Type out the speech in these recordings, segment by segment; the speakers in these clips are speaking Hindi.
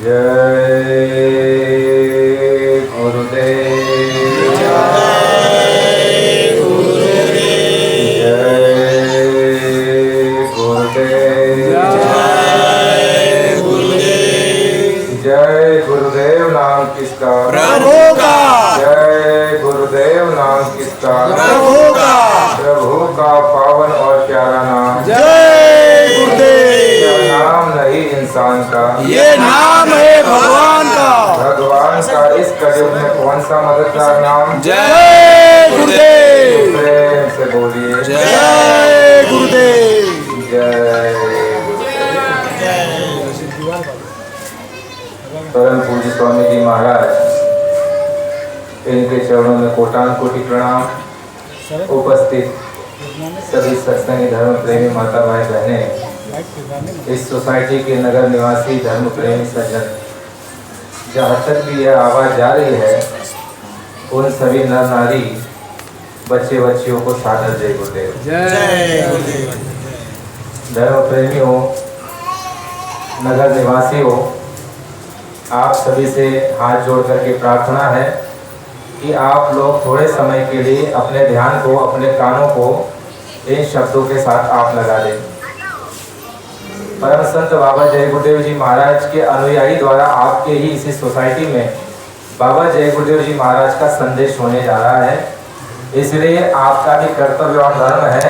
जय गुरुदेव जय गुरुदेव जय गुरुदेव नाम किसका प्रभु का। जय गुरुदेव नाम किसका प्रभु का। प्रभु का पावन और प्यारा नाम जय गुरुदेव। यह नाम नहीं इंसान का, ये नाम है भगवान का। भगवान का इस कलयुग में कौन सा मददगार नाम। जय गुरुदेव। प्रेम से बोलिए जय गुरुदेव। जय परम पूज्य स्वामी जी महाराज, इनके चरणों में कोटान कोटि प्रणाम। उपस्थित सभी सत्संगी धर्म प्रेमी माता भाई बहने, इस सोसाइटी के नगर निवासी धर्म प्रेमी सज्जन, जहाँ तक भी यह आवाज़ जा रही है, उन सभी नर नारी बच्चे बच्चियों को सादर जय गुरुदेव। जय गुरुदेव। धर्म प्रेमी हो, नगर निवासी हो, आप सभी से हाथ जोड़ करके प्रार्थना है कि आप लोग थोड़े समय के लिए अपने ध्यान को, अपने कानों को इन शब्दों के साथ आप लगा दें। परम संत बाबा जय गुरुदेव जी महाराज के अनुयायी द्वारा आपके ही इसी सोसाइटी में बाबा जय गुरुदेव जी महाराज का संदेश होने जा रहा है। इसलिए आपका भी कर्तव्य और धर्म है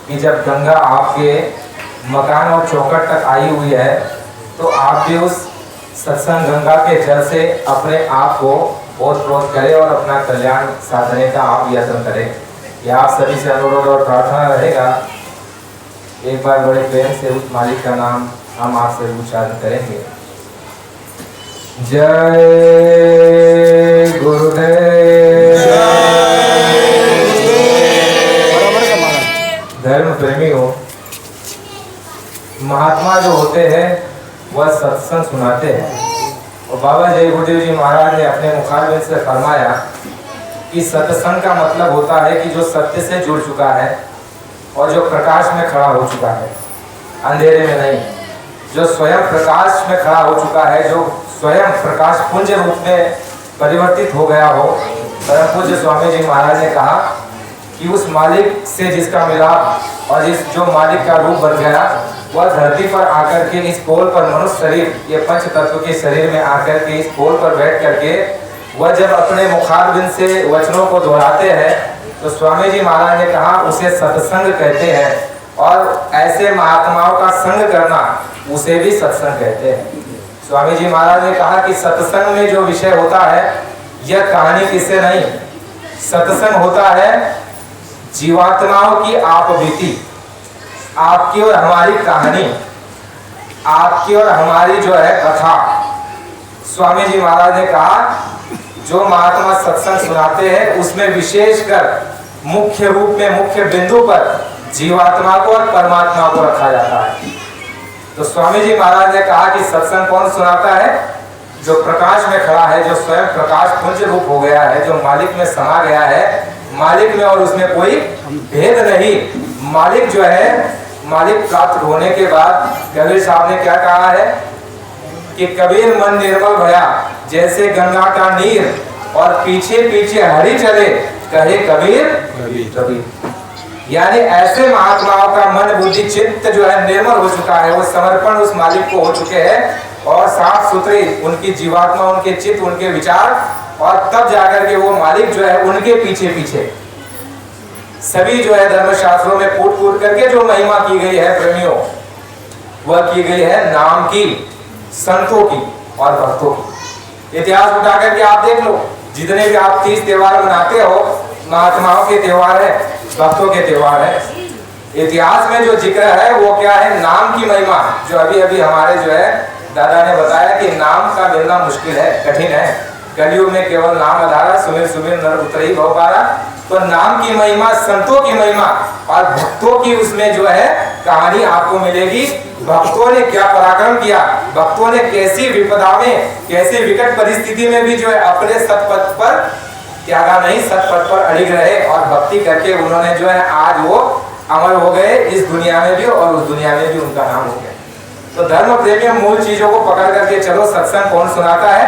कि जब गंगा आपके मकान और चौखट तक आई हुई है, तो आप भी उस सत्संग गंगा के जल से अपने आप को ओत-प्रोत करें और अपना कल्याण साधने का आप यत्न करें। यह आप सभी से अनुरोध और प्रार्थना रहेगा। एक बार बड़े प्रेम से उस मालिक का नाम हम आपसे उच्चारण करेंगे। जय गुरुदेव। धर्म प्रेमी हो, महात्मा जो होते हैं वह सत्संग सुनाते हैं, और बाबा जय गुरुदेव जी महाराज ने अपने मुखारबिंद से फरमाया कि सत्संग का मतलब होता है कि जो सत्य से जुड़ चुका है और जो प्रकाश में खड़ा हो चुका है, अंधेरे में नहीं, जो स्वयं प्रकाश में खड़ा हो चुका है, जो स्वयं प्रकाश पुंज रूप में परिवर्तित हो गया हो। परम पूज्य स्वामी जी महाराज ने कहा कि उस मालिक से जिसका मिलाप और जो मालिक का रूप बन गया, वह धरती पर आकर के इस पोल पर मनुष्य शरीर, ये पंच तत्व के शरीर में आकर के इस पोल पर बैठ करके वह जब अपने मुखारबिंद से वचनों को दोहराते हैं, तो स्वामी जी महाराज ने कहा उसे सत्संग कहते हैं, और ऐसे महात्माओं का संग करना उसे भी सत्संग कहते हैं। स्वामी जी महाराज ने कहा कि सत्संग में जो विषय होता है, यह कहानी किससे नहीं, सत्संग होता है जीवात्माओं की आप बीती, आपकी और हमारी कहानी, आपकी और हमारी जो है कथा। स्वामी जी महाराज ने कहा जो महात्मा सत्संग सुनाते हैं उसमें विशेषकर मुख्य रूप में, मुख्य बिंदु पर जीवात्मा को और परमात्मा को रखा जाता है। तो स्वामी जी महाराज ने कहा कि सत्संग कौन सुनाता है, जो प्रकाश में खड़ा है, जो स्वयं प्रकाश पुंज रूप हो गया है, जो मालिक में समा गया है, मालिक में और उसमें कोई भेद नहीं। मालिक जो है, मालिक प्राप्त होने के बाद कबीर साहब ने क्या कहा है कि कबीर मन निर्मल भया जैसे गंगा का नीर, और पीछे पीछे हरि चले कहे कबीर कबीर। यानी ऐसे महात्माओं का मन बुद्धि चित्त जो है निर्मल हो चुका है, वो समर्पण उस मालिक को हो चुके हैं, और साफ सुथरी उनकी जीवात्मा, उनके चित्त, उनके विचार, और तब जाकर के वो मालिक जो है उनके पीछे पीछे सभी जो है धर्मशास्त्रों में कूट कूट करके जो महिमा की गई है प्रेमियों, वह की गई है नाम की, संतों की और भक्तों की। इतिहास उठा करके आप देख लो, जितने भी आप 30 त्योहार मनाते हो, महात्माओं के त्योहार है, भक्तों के त्योहार है। इतिहास में जो जिक्र है वो क्या है, नाम की महिमा। जो अभी अभी हमारे जो है दादा ने बताया कि नाम का मिलना मुश्किल है, कठिन है, कलयुग में केवल नाम आधारा, सुमिर सुमिर नर उतरई भव पारा। तो नाम की महिमा, संतों की महिमा और भक्तों की उसमें जो है कहानी आपको मिलेगी। भक्तों ने क्या पराक्रम किया, भक्तों ने कैसी विपदा में, कैसी विकट परिस्थिति में भी जो है अपने सतपथ पर त्यागा नहीं, सतपथ पर अड़िग रहे, और भक्ति करके उन्होंने जो है आज वो अमर हो गए, इस दुनिया में भी और उस दुनिया में भी उनका नाम हो गया। तो धर्म प्रेमी मूल चीजों को पकड़ करके चलो। सत्संग कौन सुनाता है?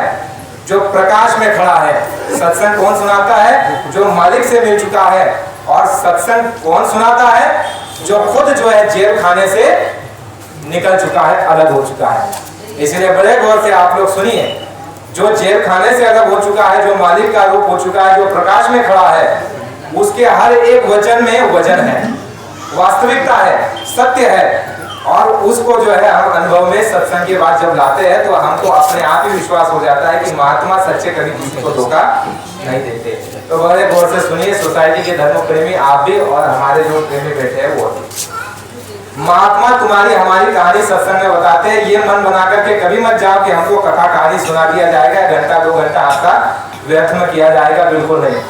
जो प्रकाश में खड़ा है। सत्संग कौन सुनाता है? जो मालिक से मिल चुका है। और सत्संग कौन सुनाता है? जो खुद जो है जेल खाने से निकल चुका है, अलग हो चुका है। इसलिए बड़े गौर से आप लोग सुनिए। जो जेल खाने से अलग हो चुका है, जो मालिक का रूप हो चुका है, जो प्रकाश में खड़ा है, उसके हर एक वचन में वजन है, वास्तविकता है, सत्य है। और उसको जो है हम अनुभव में सत्संग के बाद जब लाते हैं तो हमको अपने आप ही विश्वास हो जाता है कि महात्मा सच्चे कभी किसी को धोखा नहीं देते। तो बड़े गौर से सुनिए, सोसाइटी के धर्म प्रेमी आप भी और हमारे जो प्रेमी बैठे हैं वो भी। महात्मा तुम्हारी हमारी कहानी सत्संग में बताते हैं। ये मन बना करके कभी मत जाओ कि हमको कथा कहानी सुना दिया जाएगा, घंटा 2 घंटा आपका व्यर्थ में किया जाएगा, बिल्कुल नहीं।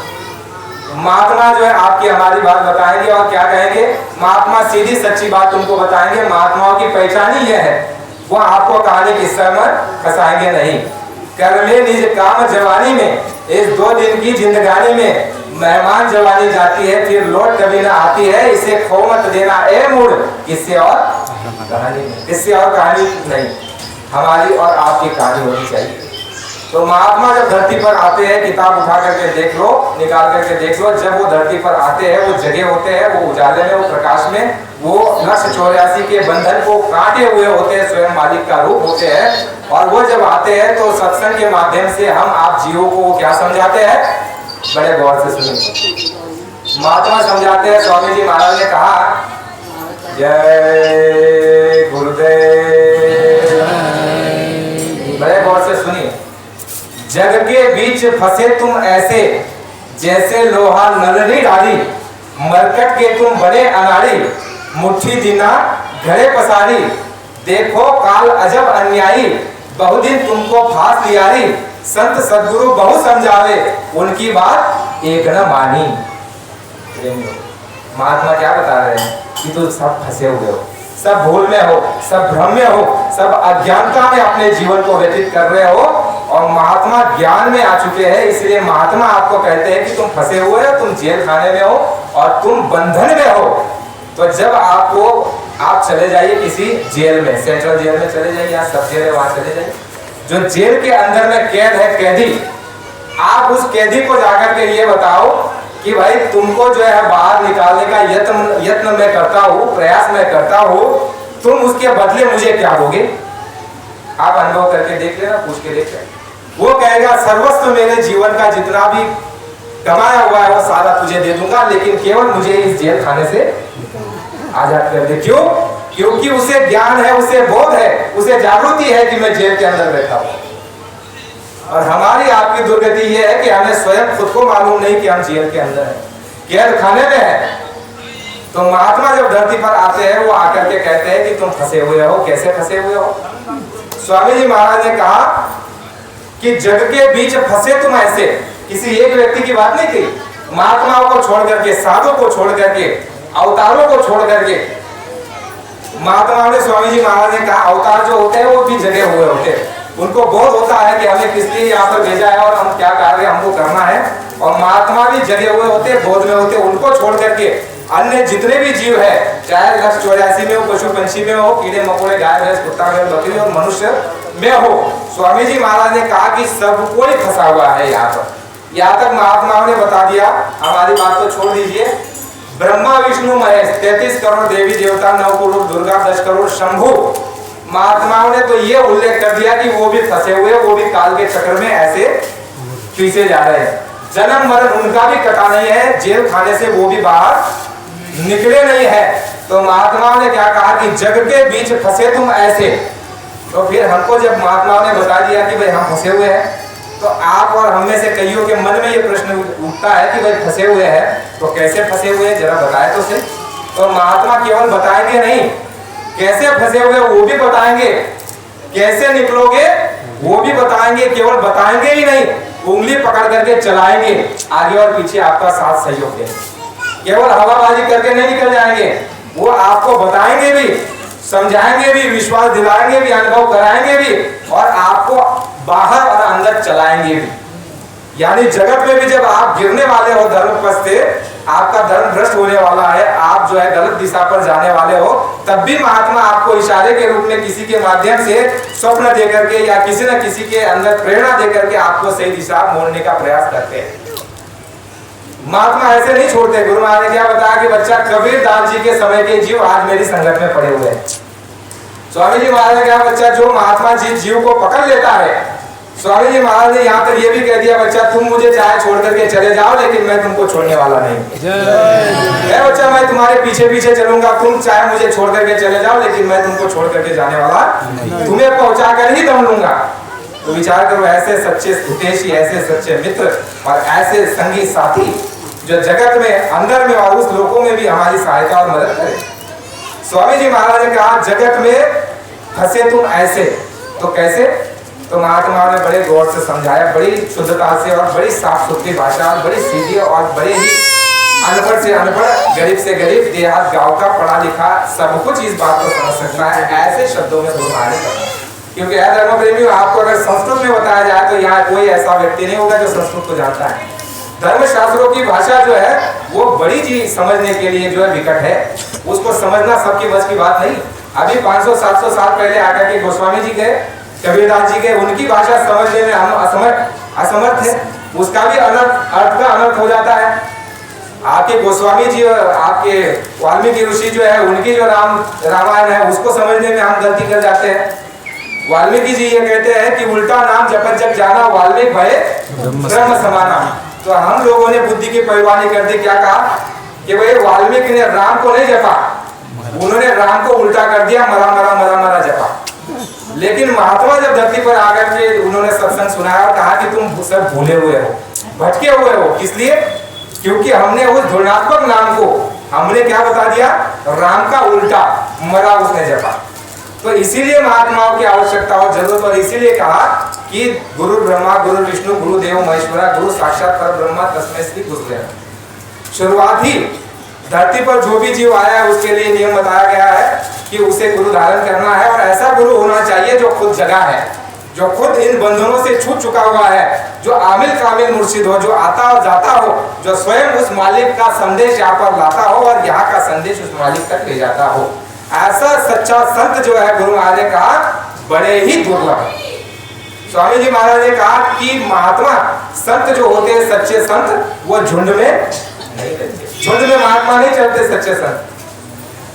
महात्मा जो है आपकी हमारी बात बताएंगे और क्या कहेंगे? महात्मा सीधी सच्ची बात तुमको बताएंगे। महात्माओं की पहचान ही यह है, वो आपको कहानी किस्सा में फंसाएंगे नहीं। कर ले निज काम जवानी में, इस 2 दिन की जिंदगानी में मेहमान जवानी जाती है, फिर लौट कभी ना आती है। इसे खो मत देना ए मूड, किससे और कहानी नहीं, किससे और कहानी नहीं, हमारी और आपकी कहानी होनी चाहिए। तो महात्मा जब धरती पर आते हैं, किताब उठा करके देख लो, निकाल करके देख लो, जब वो धरती पर आते हैं वो जगे होते हैं, वो उजाले में, वो प्रकाश में, वो लक्ष्य 84 के बंधन को काटे हुए होते हैं, स्वयं मालिक का रूप होते हैं। और वो जब आते हैं तो सत्संग के माध्यम से हम आप जीवों को क्या समझाते हैं? बड़े गौर से सुनिए। महात्मा समझाते हैं, स्वामी जी महाराज ने कहा, जय गुरुदेव। बड़े गौर से सुनिए। जग के बीच फंसे तुम ऐसे, जैसे लोहा नलनी डाली, मरकट के तुम बने अनाड़ी, मुट्ठी दिना घड़े पसारी, देखो काल अजब अन्यायी, बहुदिन तुमको फांस लियारी, संत सद्गुरु बहु समझावे, उनकी बात एक न मानी। महात्मा क्या बता रहे हैं कि तुम सब फंसे हुए हो, सब भूल में हो, सब भ्रम में हो, सब अज्ञानता में अपने जीवन को व्यतीत कर रहे हो। और महात्मा ज्ञान में आ चुके हैं, इसलिए महात्मा आपको कहते हैं कि तुम फंसे हुए हो, तुम जेल खाने में हो और तुम बंधन में हो। तो जब आपको आप चले जाइए किसी जेल में, सेंट्रल जेल में चले जाइए या सब जेल है वहां चले जाइए, जो जेल के अंदर में कैद है, कैदी, आप उस कैदी को जाकर के ये बताओ कि भाई तुमको जो है बाहर निकालने का यत्न मैं करता हूँ, प्रयास मैं करता हूँ, तुम उसके बदले मुझे क्या दोगे? आप अनुभव करके देख लेना, पूछ के देख लेना। वो कहेगा सर्वस्व मेरे जीवन का जितना भी कमाया हुआ है वो सारा तुझे दे दूंगा, लेकिन केवल मुझे इस जेल खाने से आजाद कर दे। क्यों? क्योंकि उसे ज्ञान है, उसे बोध है, उसे जागृति है कि मैं जेल के अंदर बैठा हूं। और हमारी आपकी दुर्गति ये है कि हमें स्वयं खुद को मालूम नहीं कि हम जेल के अंदर हैं, कैद खाने में है। तो महात्मा जब धरती पर आते हैं वो आकर के कहते हैं कि तुम फंसे हुए हो। कैसे फंसे हुए हो? स्वामी जी महाराज ने कहा कि जग के बीच फंसे तुम ऐसे, किसी एक व्यक्ति की बात नहीं की, महात्माओं को छोड़ करके, साधु को छोड़ करके, अवतारों को छोड़ करके। महात्माओं ने, स्वामी जी महाराज ने कहा, अवतार जो होते हैं वो भी जगे हुए होते हैं, उनको बोध होता है कि हमें किस लिए यहाँ पर भेजा है और हम क्या कार्य हमको करना है। और महात्मा भी जगे हुए होते, बोध में होते, उनको छोड़ करके अन्य जितने भी जीव है, चाहे 184 में हो, पशु पंछी में हो, कीड़े मकोड़े, गाय भैंस, कुत्ता भेड़ बकरी और मनुष्य में हो, स्वामी जी महाराज ने कहा कि सब कोई फंसा हुआ है यहाँ पर। यहाँ तक महात्माओं ने बता दिया, हमारी बात तो छोड़ दीजिए। ब्रह्मा विष्णु महेश 33 करोड़ देवी देवता, 9 करोड़ दुर्गा, 10 करोड़ शंभु, महात्माओं ने तो ये उल्लेख कर दिया कि वो भी फंसे हुए, वो भी काल के चक्र में ऐसे पीछे जा रहे हैं। जन्म मरण उनका भी कटा नहीं है, जेल खाने से वो भी बाहर निकले नहीं है। तो महात्माओं ने क्या कहा कि जग के बीच फंसे तुम ऐसे। तो फिर हमको जब महात्माओं ने बता दिया कि भाई हम फंसे हुए हैं, तो आप और हम में से कईयों के मन में ये प्रश्न उठता है कि भाई फंसे हुए हैं तो कैसे फंसे हुए हैं, जरा बताए तो सही। तो महात्मा केवल बताएंगे नहीं, कैसे फंसे हुए वो भी बताएंगे, कैसे निकलोगे वो भी बताएंगे। केवल बताएंगे ही नहीं, उंगली पकड़ करके चलाएंगे, आगे और पीछे आपका साथ सहयोग देंगे। केवल हवाबाजी करके नहीं निकल जाएंगे, वो आपको बताएंगे भी, समझाएंगे भी, विश्वास दिलाएंगे भी, अनुभव कराएंगे भी, और आपको बाहर और अंदर चलाएंगे भी। यानी जगत में भी जब आप गिरने वाले हो धर्म पथ से, आपका धर्म भ्रष्ट होने वाला है, आप जो है गलत दिशा पर जाने वाले हो, तब भी महात्मा आपको इशारे के रूप में किसी के माध्यम से स्वप्न दे करके या किसी न किसी के अंदर प्रेरणा दे करके आपको सही दिशा मोड़ने का प्रयास करते हैं। महात्मा ऐसे नहीं छोड़ते। गुरु महाराज ने क्या बताया कि बच्चा कबीर दास जी के समय के जीव आज मेरी संगत में पड़े हुए हैं। स्वामी जी महाराज ने कहा बच्चा जो महात्मा जी जीव को पकड़ लेता है, स्वामी जी महाराज ने यहाँ पर ये भी कह दिया बच्चा तुम मुझे चाहे छोड़ करके चले जाओ लेकिन मैं तुमको छोड़ने वाला नहीं। बच्चा मैं तुम्हारे पीछे पीछे चलूंगा, तुम चाहे मुझे छोड़ करके चले जाओ लेकिन मैं तुमको छोड़ करके जाने वाला तुम्हें पहुंचा कर ही दम लूंगा। तो विचार करो, ऐसे सच्चे हितैषी, ऐसे सच्चे मित्र और ऐसे संगी साथी जो जगत में अंदर में और उस लोकों में भी हमारी सहायता और मदद करे। स्वामी जी महाराज ने कहा जगत में फंसे तुम ऐसे, तो कैसे? तो महात्मा ने बड़े गौर से समझाया, बड़ी शुद्धता से और बड़ी साफ सुथरी भाषा और बड़ी सीधी और बड़े ही अनपढ़ से अनपढ़, गरीब से गरीब, देहात गांव का पढ़ा लिखा सब कुछ इस बात को समझ सकता है, ऐसे शब्दों में बुझाने करना। क्योंकि धर्म प्रेमी आपको अगर संस्कृत में बताया जाए तो यहाँ कोई ऐसा व्यक्ति नहीं होगा जो संस्कृत को जानता है। धर्म शास्त्रों की भाषा जो है वो बड़ी जी समझने के लिए जो है विकट है, उसको समझना सबकी बस की बात नहीं। अभी 500-700 साल पहले आकर के गोस्वामी जी गए, कबीरदास जी गए, उनकी भाषा समझने में हम असमर्थ है, उसका भी अर्थ का अनर्थ हो जाता है। आपके गोस्वामी जी और आपके वाल्मीकि ऋषि जो है उनकी जो रामायण है उसको समझने में हम गलती कर जाते हैं। वाल्मीकि जी ये कहते हैं कि उल्टा नाम जपत जप जाना वाल्मीकि भय ब्रह्म समाना। तो हम लोगों ने बुद्धि की पैरवानी कर दी, क्या कहा कि भाई वाल्मीकि ने राम को नहीं जपा, उन्होंने राम को उल्टा कर दिया, मरा मरा मरा मरा जपा। लेकिन महात्मा जब धरती पर आकर के उन्होंने सत्संग सुनाया और कहा कि तुम सब भूले हुए हो, भटके हुए हो, किसलिए? क्योंकि हमने उस ध्वन्यात्मक नाम को हमने क्या बता दिया, राम का उल्टा, मरा उसने जपा। तो इसीलिए महात्माओं की आवश्यकता और जरूरत, और इसीलिए कहा कि गुरु ब्रह्मा गुरु विष्णु गुरु देव महेश्वरा गुरु साक्षात पर ब्रह्मा तस्मै श्री गुरुदेव। शुरुआत ही धरती पर जो भी जीव आया है उसके लिए नियम बताया गया है कि उसे गुरु धारण करना है, और ऐसा गुरु होना चाहिए जो खुद जगा है, जो खुद इन बंधनों से छूट चुका हुआ है, जो आमिल कामिल मुर्शिद हो, जो आता और जाता हो, जो स्वयं उस मालिक का संदेश यहाँ पर लाता हो और यहाँ का संदेश उस मालिक तक ले जाता हो। ऐसा सच्चा संत जो है, गुरु महाराज ने कहा, बड़े ही दुर्लभ है। स्वामी जी महाराज ने कहा कि महात्मा संत जो होते हैं, सच्चे संत, वो झुंड में नहीं रहते, झुंड में महात्मा नहीं चलते सच्चे संत।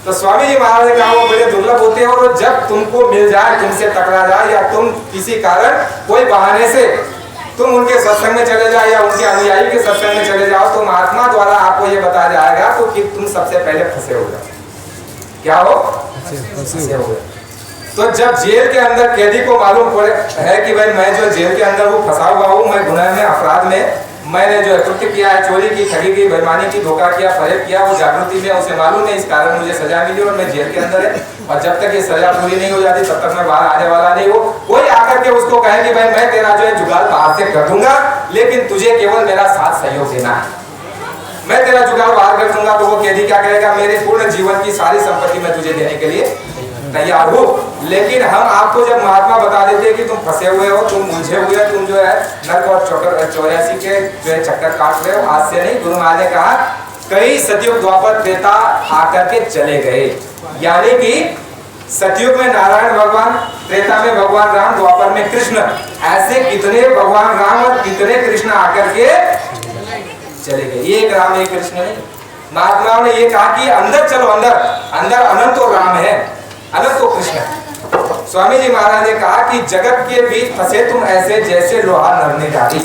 तो स्वामी जी महाराज ने कहा वो बड़े दुर्लभ होते हैं, और जब तुमको मिल जाए, तुमसे टकरा जाए, या तुम किसी कारण कोई बहाने से तुम उनके सत्संग में चले जाओ या उनके अनुयायी के सत्संग में चले जाओ, तो महात्मा द्वारा आपको ये बताया जाएगा तो कि तुम सबसे पहले फंसे हो गए। क्या हो? फंसे हो गए। तो जब जेल के अंदर कैदी को मालूम पड़े है कि भाई मैं जो जेल के अंदर वो फंसा हुआ हूँ, मैं गुनाह में, अपराध में, मैंने जो कृत्य किया है, चोरी की, ठगी की, बेईमानी की, धोखा किया, फरेब किया, वो जागृति में उसे मालूम है, इस कारण मुझे सजा मिली और मैं जेल के अंदर है, और जब तक ये सजा पूरी नहीं हो जाती तब तक मैं बाहर आने वाला नहीं हो। कोई आकर के उसको कहे कि भाई मैं तेरा जो है जुगाड़ बाहर से कर दूंगा, लेकिन तुझे केवल मेरा साथ सहयोग देना है, मैं तेरा जुगाड़ बाहर कर दूंगा। तो वो कैदी क्या कहेगा, मेरे पूर्ण जीवन की सारी संपत्ति मैं तुझे देने के लिए तैयार हो। लेकिन हम आपको जब महात्मा बता देते हैं कि तुम फंसे हुए हो, तुम उलझे हुए हो, तुम जो है नर्क और 84 के जो है चक्कर काट रहे हो, आज से नहीं। गुरु महाराज ने कहा कई सतयुग द्वापर त्रेता आकर के चले गए, यानी कि सतयुग में नारायण भगवान, त्रेता में भगवान राम, द्वापर में कृष्ण, ऐसे कितने भगवान राम और कितने कृष्ण आकर के चले गए। एक राम एक कृष्ण नहीं। महात्माओं ने ये कहा कि अंदर चलो, अंदर अंदर अनंत तो राम है, अनंत तो कृष्ण है। स्वामी जी महाराज ने कहा कि जगत के बीच फंसे तुम ऐसे जैसे लोहा नर ने डाली।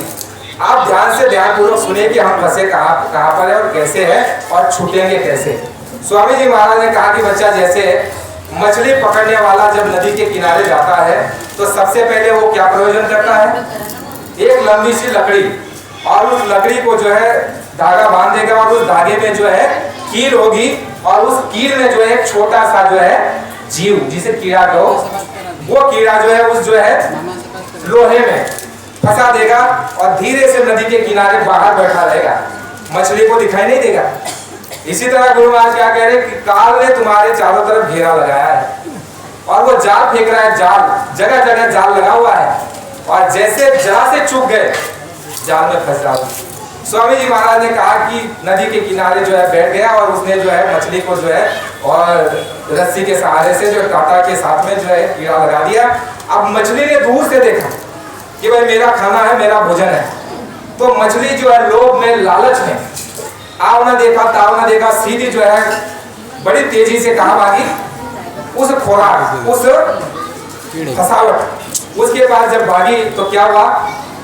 आप ध्यान से ध्यानपूर्वक सुनिए कि हम फंसे कहाँ पर है और कैसे है और छूटेंगे कैसे। स्वामी जी महाराज ने कहा कि बच्चा जैसे मछली पकड़ने वाला जब नदी के किनारे जाता है तो सबसे पहले वो क्या प्रयोजन करता है, एक लंबी सी लकड़ी, और उस लकड़ी को जो है धागा बांध देगा और उस धागे में जो है कील होगी, और उस कील में जो है एक छोटा सा जो है जीव, जिसे कीड़ा कहो, वो कीड़ा जो है उस जो है लोहे में फंसा देगा और धीरे से नदी के किनारे बाहर बैठा रहेगा, मछली को दिखाई नहीं देगा। इसी तरह गुरु महाराज क्या कह रहे हैं कि काल ने तुम्हारे चारों तरफ घेरा लगाया है और वो जाल फेंक रहा है, जाल जगह जगह जाल लगा हुआ है, और जैसे जरा से चूक गए जाल में फंस जाओ। स्वामी जी महाराज ने कहा कि नदी के किनारे जो है बैठ गया और उसने जो है मछली को जो है और रस्सी के सहारे से जो कांटा के साथ में जो है कीड़ा लगा दिया। अब मछली ने दूर से देखा कि भाई मेरा खाना है, मेरा भोजन है, तो मछली जो है लोभ में, लालच में, आओ ना देखा ताव ना देखा, सीधी जो है बड़ी तेजी से कहाँ भागी, उस खुराक, उस फसावट। उसके बाद जब भागी तो क्या हुआ,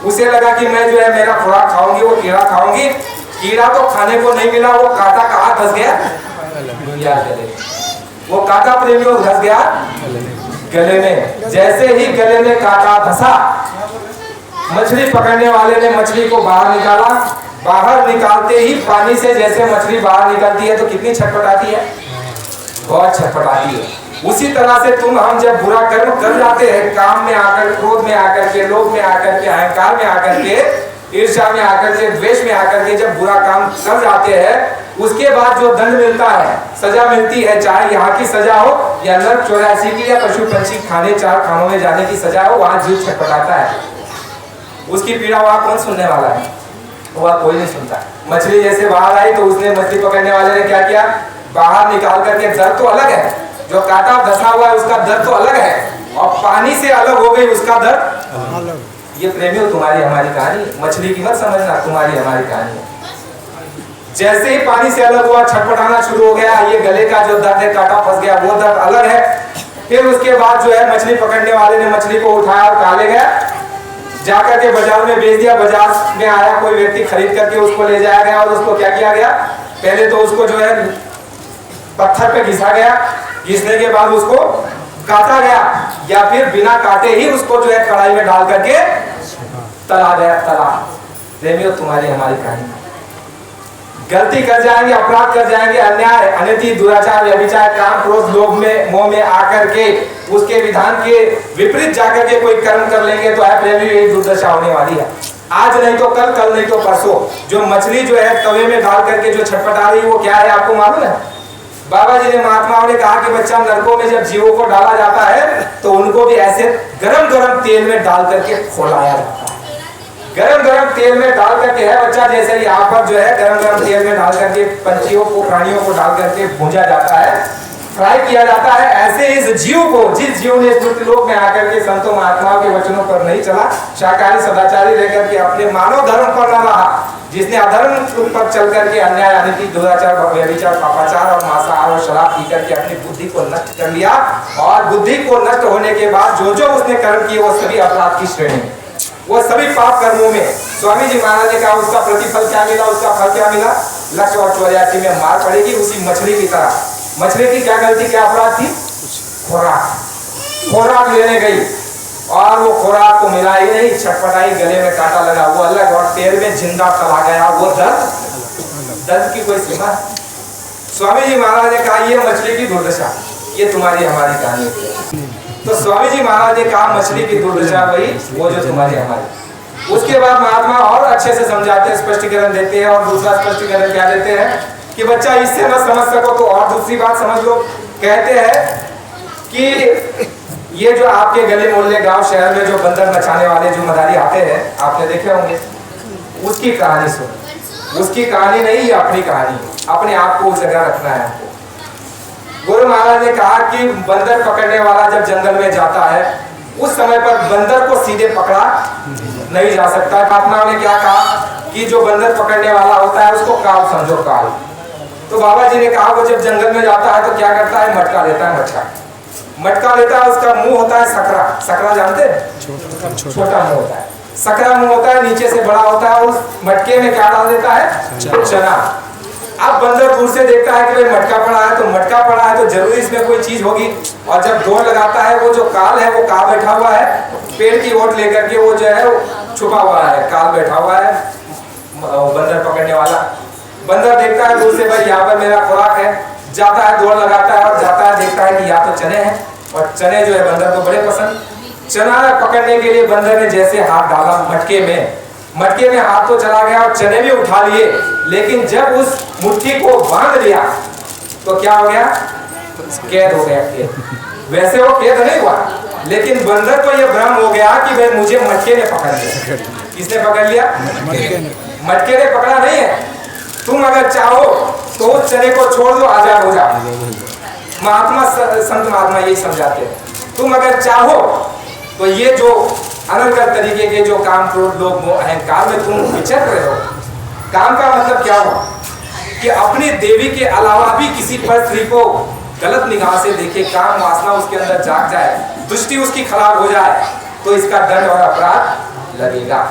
उसे लगा कि मैं जो है मेरा खुराक खाऊंगी, वो कीड़ा खाऊंगी। कीड़ा तो खाने को नहीं मिला, वो कांटा कहाँ फंस गया, गले। वो कांटा प्रेमियों धस गया गले में। जैसे ही गले में कांटा धसा, मछली पकड़ने वाले ने मछली को बाहर निकाला। बाहर निकालते ही पानी से जैसे मछली बाहर निकलती है तो कितनी छटपटाती है, बहुत छटपटाती है। उसी तरह से तुम हम जब बुरा कर्म कर जाते हैं, काम में आकर, क्रोध में आकर के, लोभ में आकर के, अहंकार में आकर के, ईर्ष्या में आकर के, द्वेष में आकर के जब बुरा काम कर जाते हैं, उसके बाद जो दंड मिलता है, सजा मिलती है, चाहे यहाँ की सजा हो या नरक 84 की या पशु पंछी खाने 4 खानों में जाने की सजा हो, वहां जीव छटपटाता है। उसकी पीड़ा वहां कौन सुनने वाला है, वह कोई नहीं सुनता। मछली जैसे बाहर आई तो उसने, मछली पकड़ने वाले ने क्या किया, बाहर निकाल करके, दर्द तो अलग है, जो कांटा धसा हुआ है उसका दर्द तो अलग है, और पानी से अलग हो गई उसका दर्द अलग। ये प्रेमियों तुम्हारी हमारी कहानी, मछली की मत समझना, तुम्हारी हमारी कहानी है। जैसे ही पानी से अलग हुआ, छटपटाना शुरू हो गया, ये गले का जो दर्द है, कांटा फंस गया, वो दर्द अलग है। फिर उसके बाद जो है मछली पकड़ने वाले ने मछली को उठाया और कहा ले गया, जाकर के बाजार में बेच दिया। बाजार में आया कोई व्यक्ति, खरीद करके उसको ले जाया गया और उसको क्या किया गया, पहले तो उसको जो है पत्थर पे घिसा गया, घिसने के बाद उसको काटा गया, या फिर बिना काटे ही उसको जो है कढ़ाई में डाल करके तला गया। तला। प्रेमियों तुम्हारी हमारी कहानी, गलती कर जाएंगे, अपराध कर जाएंगे, अन्याय, अनैतिक, दुराचार, व्यभिचार, काम, क्रोध, लोभ में, मोह में आकर के उसके विधान के विपरीत जाकर के कोई कर्म कर लेंगे तो है प्रेमियों यही दुर्दशा होने वाली है। आज नहीं तो कल, कल नहीं तो परसों। जो मछली जो है तवे में डाल करके जो छटपटा रही है, वो क्या है आपको मालूम है? बाबा जी ने, महात्माओं ने कहा कि बच्चा, नरकों में जब जीवों को डाला जाता है तो उनको भी ऐसे गरम गरम तेल में डाल करके खोलाया जाता है। गरम गरम तेल में डाल करके है बच्चा, जैसे यहाँ पर जो है गरम गरम तेल में डाल करके पंछियों को, प्राणियों को डाल करके भूंजा जाता है, फ्राई किया जाता है, ऐसे इस जीव को, जिस जीव ने स्मृति लोक में आकर के संतों महात्माओं के वचनों पर नहीं चला, शाकाहारी सदाचारी रहकर के अपने मानव धर्म पर न रहा, जिसने अधर्म पर चल करके अन्याय, अनैतिक, दुराचार, व्यभिचार, पापाचार और मांसाहार और शराब पी करके अपनी बुद्धि को नष्ट कर लिया, और बुद्धि को नष्ट होने के बाद जो जो उसने कर्म किए वो सभी अपराध की श्रेणी, वो सभी पाप कर्मों में स्वामी जी महाराज ने कहा उसका प्रतिफल क्या मिला, उसका फल क्या मिला, 184 में मार पड़ेगी उसी मछली की तरह। मछली की क्या गलती, क्या अपराध थी? खुराक, खुराक लेने गई और वो खुराक को मिला ही नहीं, छटपटाई, गले में कांटा लगा वो अलग, और पैर में जिंदा चला गया वो दर्द, दर्द की कोई सीमा। स्वामी जी महाराज ने कहा ये मछली की दुर्दशा, ये तुम्हारी हमारी कहानी। तो स्वामी जी महाराज ने कहा मछली की दुर्दशा वही, वो जो तुम्हारी हमारी। उसके बाद महात्मा और अच्छे से समझाते हैं, स्पष्टीकरण देते हैं, और दूसरा स्पष्टीकरण क्या देते हैं कि बच्चा इससे न समझ सको तो और दूसरी बात समझ लो। कहते हैं कि ये जो आपके गली मोहल्ले, गांव, शहर में जो बंदर नचाने वाले जो मदारी आते हैं, आपने देखे होंगे, उसकी कहानी सुनो। उसकी कहानी नहीं, ये अपनी कहानी, अपने आप को उस जगह रखना है आपको। गुरु महाराज ने कहा कि बंदर पकड़ने वाला जब जंगल में जाता है, उस समय पर बंदर को सीधे पकड़ा नहीं जा सकता। महात्माओं ने क्या कहा कि जो बंदर पकड़ने वाला होता है उसको काल समझो, काल। तो बाबा जी ने कहा वो जब जंगल में जाता है तो क्या करता है, मटका लेता है, मटका लेता है, उसका मुंह होता है सकरा, सकरा जानते हैं, छोटा मुंह होता है, सकरा मुंह होता है, नीचे से बड़ा होता है, उस मटके में क्या डाल देता है, चना। अब बंदर दूर से देखता है कि भाई मटका पड़ा है, तो मटका पड़ा है तो जरूर इसमें कोई चीज होगी, और जब दौड़ लगाता है वो जो काल है वो कहाँ बैठा हुआ है, पेड़ की ओट लेकर के वो जो है छुपा हुआ है, काल बैठा हुआ है, बंदर पकड़ने वाला। बंदर देखता है दूर से, भाई यहाँ पर मेरा खुराक है, जाता है, दौड़ लगाता है और जाता है, देखता है कि यहाँ तो चने हैं, और चने जो है बंदर को बड़े पसंद। चना पकड़ने के लिए बंदर ने जैसे हाथ डाला मटके में हाथ तो चला गया और चने भी उठा लिए, लेकिन जब उस मुट्ठी को बांध लिया तो क्या हो गया, कैद हो गया, कैद। वैसे वो कैद नहीं हुआ, लेकिन बंदर को यह भ्रम हो गया कि भाई मुझे मटके ने पकड़ लिया। किसने पकड़ लिया? मटके ने पकड़ा नहीं है। तुम अगर चाहो तो उस चने को छोड़ दो, आजाद हो जाओ। महात्मा संत महात्मा यही समझाते हैं। तुम अगर चाहो तो ये जो अनर्गल तरीके के जो काम क्रोध लोभ मोह अहंकार में तुम विचर रहे हो, काम का मतलब क्या हुआ कि अपनी देवी के अलावा भी किसी पर स्त्री को गलत निगाह से देखे, काम वासना उसके अंदर जाग जाए, दृष्टि उसकी खराब हो जाए, तो इसका दंड और अपराध लगेगा।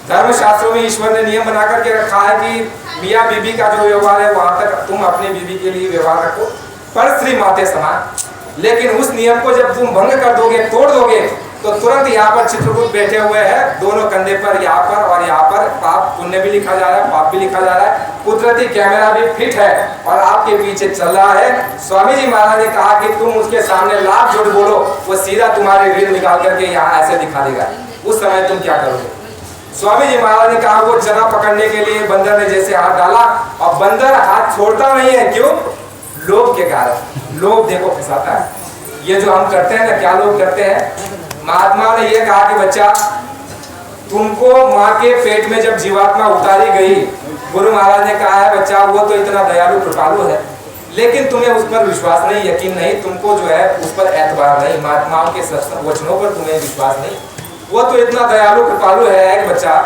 धर्मशास्त्रों में ईश्वर ने नियम बना करके रखा है कि मियाँ बीबी का जो व्यवहार है वहां तक तुम अपनी बीबी के लिए व्यवहार रखो, पर स्त्री माते समान। लेकिन उस नियम को जब तुम भंग कर दोगे, तोड़ दोगे, तो तुरंत यहाँ पर चित्रकूट बैठे हुए हैं, दोनों कंधे पर यहाँ पर और यहाँ पर पाप पुण्य भी लिखा जा रहा है, पाप भी लिखा जा रहा है, कुदरती कैमरा भी फिट है और आपके पीछे चल रहा है। स्वामी जी महाराज ने कहा कि तुम उसके सामने लाख झूठ बोलो, वो सीधा तुम्हारे रील निकाल करके यहाँ ऐसे दिखा देगा। उस समय तुम क्या करोगे? स्वामी जी महाराज ने कहा वो चना पकड़ने के लिए बंदर ने जैसे हाथ डाला, और बंदर हाथ छोड़ता नहीं है। क्यों? लोभ के कारण। लोभ देखो फंसाता है। ये जो हम करते हैं ना, क्या लोग करते हैं? महात्मा ने यह कहा कि बच्चा, तुमको माँ के पेट में जब जीवात्मा उतारी गई, गुरु महाराज ने कहा है बच्चा वो तो इतना दयालु कृपालु है, लेकिन तुम्हें उस पर विश्वास नहीं, यकीन नहीं, तुमको जो है उस पर एतबार नहीं, महात्माओं के वचनों पर तुम्हें विश्वास नहीं। वो तो इतना दयालु कृपालु है बच्चा,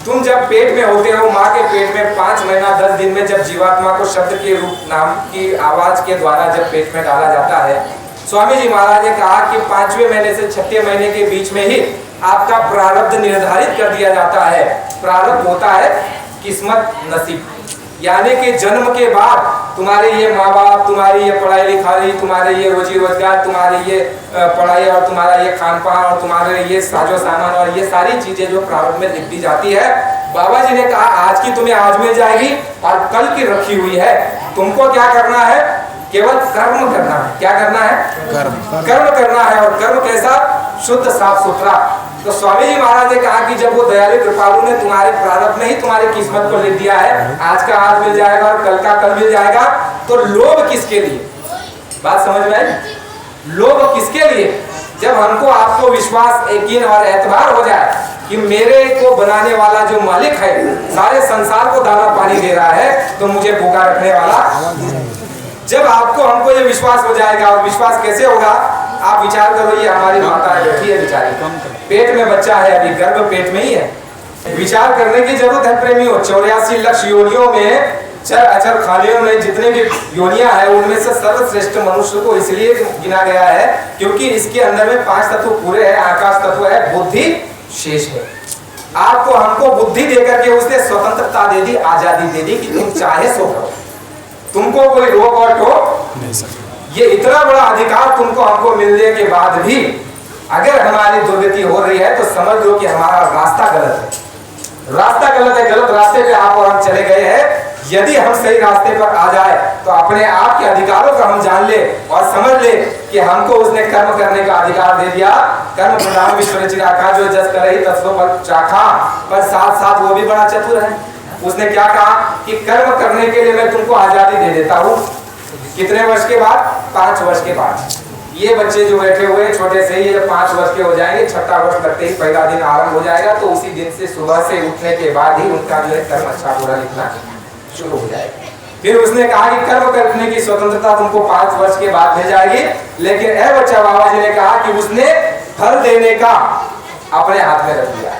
तुम जब पेट में होते हो, माँ के पेट में 5 महीना 10 दिन में जब जीवात्मा को शब्द के रूप नाम की आवाज के द्वारा जब पेट में डाला जाता है, स्वामी जी महाराज ने कहा कि 5वें महीने से 6ठे महीने के बीच में ही आपका प्रारब्ध निर्धारित कर दिया जाता है। प्रारब्ध होता है किस्मत, नसीब, यानी कि जन्म के बाद तुम्हारे ये माँ बाप, तुम्हारी ये पढ़ाई लिखाई, तुम्हारे ये रोजी रोजगार, तुम्हारी ये पढ़ाई और तुम्हारा ये खान पान और तुम्हारे ये साजो सामान और ये सारी चीजें जो प्रारब्ध में लिख दी जाती है, बाबा जी ने कहा आज की तुम्हें आज मिल जाएगी और कल की रखी हुई है। तुमको क्या करना है? केवल कर्म करना है। क्या करना है? कर्म करना है। और कर्म कैसा? शुद्ध, साफ सुथरा। तो स्वामी जी महाराज ने कहा कि जब वो दयालु कृपालु ने तुम्हारे प्रारब्ध में ही तुम्हारी किस्मत को लिख दिया है, आज का आज मिल जाएगा और कल का कल मिल जाएगा, तो लोभ किसके लिए? बात समझ में आई? लोभ किसके लिए? जब हमको आपको विश्वास, यकीन और एतबार हो जाए कि मेरे को बनाने वाला जो मालिक है सारे संसार को दाना पानी दे रहा है, तो मुझे भूखा रखने वाला। जब आपको हमको ये विश्वास हो जाएगा, और विश्वास कैसे होगा? आप विचार करो, ये हमारी माता बैठी है बेचारी, पेट में बच्चा है, अभी गर्भ पेट में ही है। विचार करने की जरूरत है प्रेमियों। 84 लाख योनियों में, चर अचर खालियों में जितने भी योनियां है, उनमें से सर्वश्रेष्ठ मनुष्य को इसलिए गिना गया है क्योंकि इसके अंदर में 5 तत्व पूरे हैं। आकाश तत्व है, बुद्धि शेष है। आपको हमको बुद्धि देकर के उसने स्वतंत्रता दे दी, आजादी दे दी कि तुम चाहे सो करो, तुमको कोई रोक और टोक नहीं सकता। ये इतना बड़ा अधिकार तुमको हमको मिलने के बाद भी अगर हमारी दुर्गति हो रही है, तो समझ लो कि हमारा रास्ता गलत है। रास्ता गलत है, गलत रास्ते पे आप और हम चले गए हैं। यदि हम सही रास्ते पर आ जाए तो अपने आप के अधिकारों को हम जान ले और समझ ले कि हमको उसने कर्म करने का अधिकार दे दिया। कर्म प्रधान विश्व चिराखा, जो जस करे तत्व पर चाखा, पर साथ साथ वो भी बड़ा चतुर है। उसने क्या कहा कि कर्म करने के लिए मैं तुमको आजादी दे देता हूँ। कितने वर्ष के बाद? 5 वर्ष के बाद। ये बच्चे जो बैठे हुए हैं छोटे से, ये 5 वर्ष के हो जाएंगे, 6ठा वर्ष लगते ही पहला दिन आरंभ हो जाएगा, तो उसी दिन से सुबह से उठने के बाद ही उनका जो है कर्म अच्छा बुरा लिखना शुरू हो जाएगा। फिर उसने कहा कि कर्म करने की स्वतंत्रता तुमको 5 वर्ष के बाद मिल जाएगी, लेकिन ए बच्चा, बाबा जी ने कहा कि उसने फल देने का अपने हाथ में रख लिया है।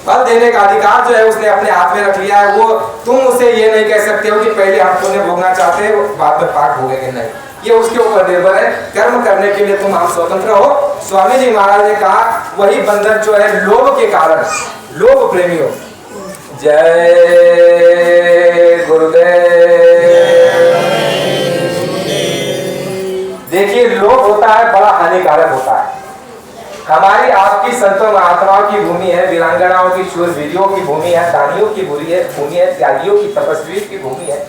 फल देने का अधिकार जो है उसने अपने हाथ में रख लिया है। वो तुम उसे ये नहीं कह सकते हो कि पहले हम तुम्हें भोगना चाहते हो, बाद में पाक भोगेंगे, नहीं। ये उसके ऊपर निर्भर है। कर्म करने के लिए तुम हम स्वतंत्र हो। स्वामी जी महाराज ने कहा वही बंदर जो है लोभ के कारण, लोभ प्रेमियों, जय गुरुदेव। देखिए, लोभ होता है बड़ा हानिकारक होता है। हमारी आपकी संतों महात्माओं की भूमि है, वीरांगनाओं की शूरवीरों की भूमि है, दानियों की भूमि है, त्यागियों की, तपस्वी की भूमि है।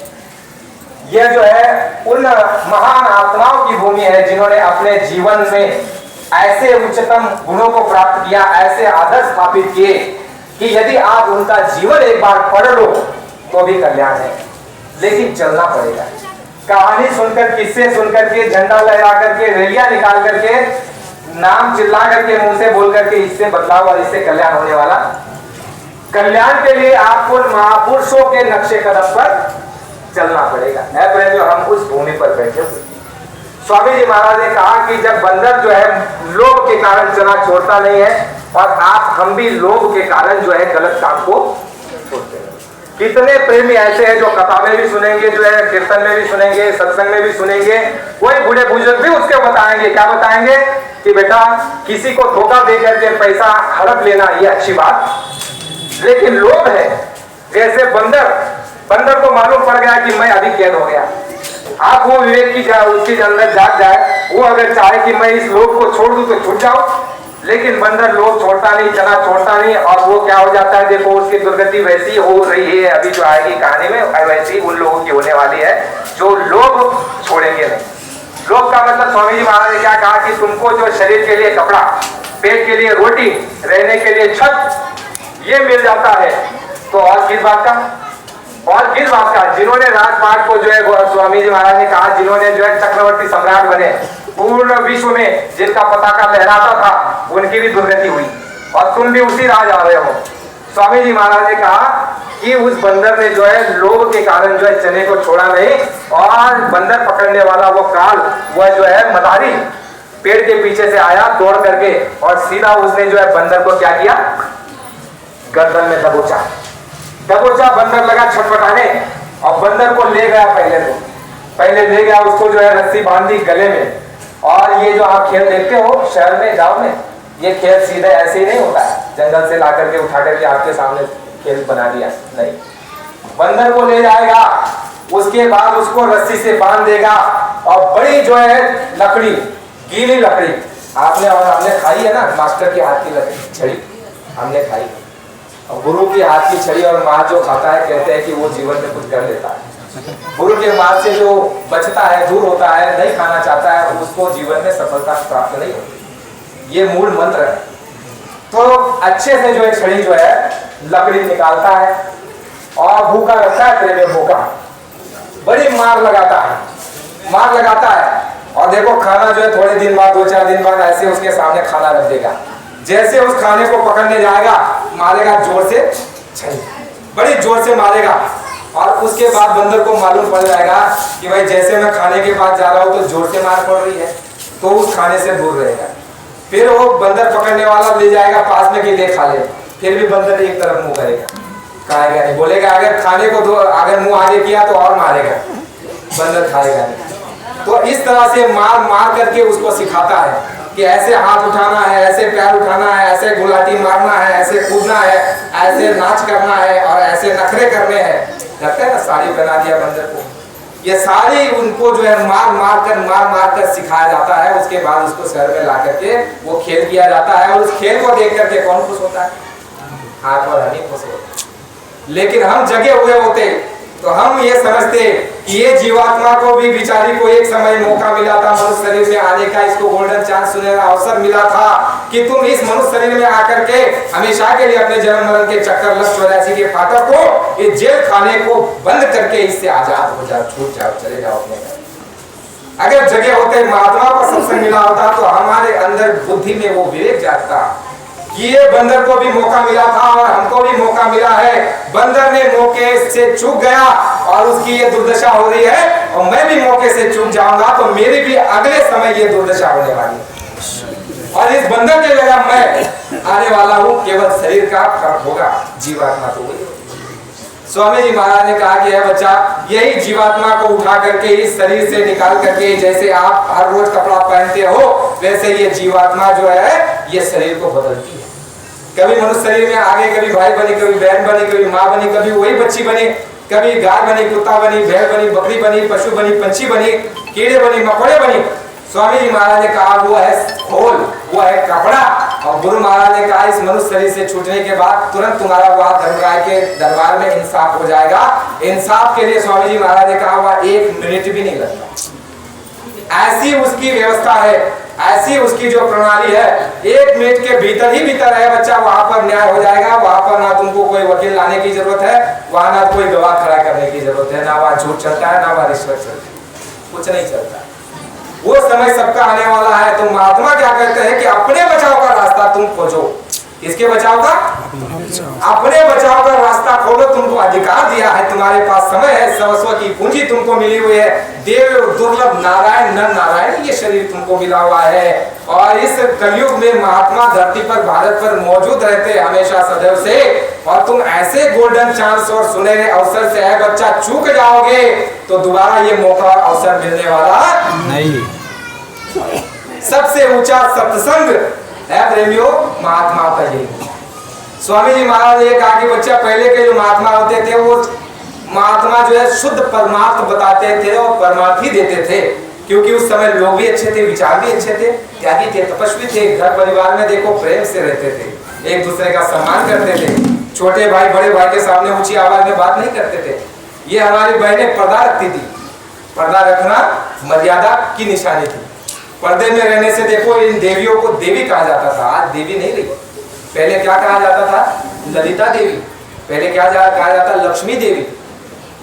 यह जो है उन महान आत्माओं की भूमि है जिन्होंने अपने जीवन में ऐसे उच्चतम गुणों को प्राप्त किया, ऐसे आदर्श स्थापित किए कि यदि आप उनका जीवन एक बार पढ़ लो तो भी कल्याण है। लेकिन चलना पड़ेगा। कहानी सुनकर, किस्से सुनकर के, झंडा लहरा करके, रैलियां निकाल करके नाम चिल्ला करके मुंह से बोल करके इससे बदलाव और इससे कल्याण होने वाला। कल्याण के लिए आपको महापुरुषों के नक्शे कदम पर चलना पड़ेगा। प्रेमियों, हम उस भूमि पर बैठे हुए। स्वामी जी महाराज ने कहा कि जब बंदर जो है लोभ के कारण चना छोड़ता नहीं है, और हम भी लोभ के कारण जो है गलत काम को छोड़ते हैं। कितने प्रेमी ऐसे हैं जो कथा में भी सुनेंगे, जो है कीर्तन में भी सुनेंगे, सत्संग में भी सुनेंगे, कोई बूढ़े बुजुर्ग भी उसके बताएंगे। क्या बताएंगे? कि बेटा किसी को धोखा दे करके पैसा हड़प लेना ये अच्छी बात, लेकिन लोभ है जैसे बंदर को मालूम पड़ गया कि मैं अभी कैद हो गया। आप वो विवेक की उसके अंदर जाग जाए, वो अगर चाहे कि मैं इस लोभ को छोड़ दूं तो छूट जाओ, लेकिन बंदर लोभ छोड़ता नहीं, चना छोड़ता नहीं, और वो क्या हो जाता है, देखो उसकी दुर्गति वैसी हो रही है अभी जो आएगी कहानी में, वैसी उन लोगों की होने वाली है जो लोभ छोड़ेंगे नहीं। लोभ का मतलब स्वामी जी महाराज ने क्या कहा कि तुमको जो शरीर के लिए कपड़ा, पेट के लिए रोटी, रहने के लिए छत, ये मिल जाता है तो और किस बात का, और किस बात का। जिन्होंने राजपाट को जो है स्वामी जी महाराज ने कहा, जिन्होंने जो है चक्रवर्ती सम्राट बने, पूर्ण विश्व में जिनका पताका लहराता था, उनकी भी दुर्गति हुई, और तुम भी उसी राह जा रहे हो। स्वामी जी महाराज ने कहा कि उस बंदर ने जो है लोभ के कारण जो है चने को छोड़ा नहीं, और बंदर पकड़ने वाला वो काल, वह जो है मदारी पेड़ के पीछे से आया दौड़ करके, और सीधा उसने जो है बंदर को क्या किया, गर्दन में दबोचा। बंदर लगा छटपटाने, और बंदर को ले गया, पहले ले गया उसको जो है रस्सी बांधी गले में। और ये जो आप खेल देखते हो शहर में, गांव में, ये खेल सीधे ऐसे ही नहीं होता है, जंगल से ला करके उठा करके आपके सामने खेल बना दिया नहीं। बंदर को ले जाएगा, उसके बाद उसको रस्सी से बांध देगा, और बड़ी जो है लकड़ी, गीली लकड़ी, आपने और हमने खाई है ना, मास्टर के हाथ की लकड़ी छड़ी हमने खाई, और गुरु की हाथ की छड़ी और मार जो खाता है, कहते हैं कि वो जीवन में कुछ कर लेता है। गुरु के मार से जो बचता है, दूर होता है, नहीं खाना चाहता है, उसको जीवन में सफलता प्राप्त नहीं होती। ये मूल मंत्र है। तो अच्छे से जो है छड़ी जो है लकड़ी निकालता है, और भूखा रखता है, तेरे में भूखा, बड़ी मार लगाता है, और देखो खाना जो है थोड़े दिन बाद, 2-4 दिन बाद ऐसे उसके सामने खाना रख देगा। जैसे उस खाने को पकड़ने जाएगा, मारेगा जोर से, बड़ी जोर से मारेगा, और उसके बाद बंदर को मालूम पड़ जाएगा कि भाई जैसे मैं खाने के पास जा रहा हूं तो जोर से मार पड़ रही है, तो उस खाने से दूर रहेगा। फिर वो बंदर पकड़ने वाला ले जाएगा पास में कि ले खा ले, फिर भी बंदर एक तरफ मुंह करेगा, खाएगा नहीं, बोलेगा अगर खाने को दो, अगर मुंह आगे किया तो और मारेगा, बंदर खाएगा नहीं। तो इस तरह से मार करके उसको सिखाता है कि ऐसे हाथ उठाना है, ऐसे पैर उठाना है, ऐसे गुलाटी मारना है, ऐसे कूदना है, ऐसे नाच करना है, और ऐसे नखरे करने हैं। लगता है ना, साड़ी बना दिया बंदर को। ये सारी उनको जो है मार कर सिखाया जाता है। उसके बाद उसको शहर में ला करके वो खेल किया जाता है, और उस खेल को देख करके कौन खुश होता है? हाथ पर हमें खुश होता है। लेकिन हम जगे हुए होते तो हम ये समझते कि ये जीवात्मा को भी बेचारी को एक समय मौका मिला था मनुष्य शरीर में आने का, इसको गोल्डन चांस, सुनहरा अवसर मिला था कि तुम इस मनुष्य शरीर में आकर के हमेशा के लिए अपने जन्म मरण के चक्कर लक्ष्य 84 के फाटक को, इस जेल खाने को बंद करके इससे आजाद हो जाओ, छूट जाओ, चले जाओ अपने घर। अगर जगह होते, महात्मा को सत्संग मिला होता तो हमारे अंदर बुद्धि में वो विवेक जागता कि ये बंदर को भी मौका मिला था और हमको भी मौका मिला है। बंदर ने मौके से चूक गया और उसकी ये दुर्दशा हो रही है, और मैं भी मौके से चूक जाऊंगा तो मेरी भी अगले समय ये दुर्दशा होने वाली है। और इस बंदर के जगह मैं आने वाला हूँ, केवल शरीर का फर्क होगा, जीवात्मा तो वही। स्वामी जी महाराज ने कहा कि है बच्चा, यही जीवात्मा को उठा करके इस शरीर से निकाल करके, जैसे आप हर रोज कपड़ा पहनते हो, वैसे ये जीवात्मा जो है ये शरीर को बदलती है। कभी मनुष्य शरीर में आगे, कभी भाई बनी, कभी बहन बनी, कभी माँ बनी, कभी वही बच्ची बनी, कभी गाय बनी, कुत्ता बनी, भेड़ बनी, बकरी बनी, पशु बनी, पंछी बनी, कीड़े बनी, मकोड़े बनी। स्वामी जी महाराज ने कहा वो है खोल, वो है कपड़ा। और गुरु महाराज ने कहा इस मनुष्य शरीर से छूटने के बाद तुरंत तुम्हारा वहां धर्मराय के दरबार में इंसाफ हो जाएगा। इंसाफ के लिए स्वामी जी महाराज ने कहा वह 1 मिनट भी नहीं लगता। ऐसी उसकी व्यवस्था है, ऐसी उसकी जो प्रणाली है, 1 मिनट के भीतर ही भीतर है बच्चा, वहां पर न्याय हो जाएगा। वहां पर ना तुमको कोई वकील लाने की जरूरत है, वहां ना कोई गवाह खड़ा करने की जरूरत है, ना वहां झूठ चलता है, ना वहां रिश्वत चलती है, कुछ नहीं चलता। वो समय सबका आने वाला है। तो महात्मा क्या कहते हैं कि अपने बचाव का रास्ता तुम खोजो। किसके बचाव का? अपने बचाव का रास्ता खोलो। तुमको अधिकार दिया है, तुम्हारे पास समय है, सर्वस्व की पूंजी तुमको मिली हुई है। देव दुर्लभ नारायण नर नारायण ये शरीर तुमको मिला हुआ है। और इस कलयुग में महात्मा धरती पर भारत पर मौजूद रहते हमेशा सदैव से। और तुम ऐसे गोल्डन चांस और सुनहरे अवसर से है बच्चा चूक जाओगे तो दोबारा ये मौका अवसर मिलने वाला नहीं। सबसे ऊंचा सत्संग है प्रेमियों महात्मा का यही। स्वामी जी महाराज ने कहा कि बच्चा पहले के जो महात्मा होते थे वो महात्मा जो है शुद्ध परमार्थ बताते थे और परमार्थ ही देते थे। क्योंकि उस समय लोग भी अच्छे थे, विचार भी अच्छे थे, त्यागी थे, तपस्वी थे। घर परिवार में देखो प्रेम से रहते थे, एक दूसरे का सम्मान करते थे। छोटे भाई बड़े भाई के सामने ऊंची आवाज में बात नहीं करते थे। ये हमारी बहनें पर्दा रखती थी। पर्दा रखना मर्यादा की निशानी थी। पर्दे में रहने से देखो इन देवियों को देवी कहा जाता था, आज देवी नहीं रही। पहले क्या कहा जाता था? ललिता देवी। पहले क्या कहा जाता? लक्ष्मी देवी,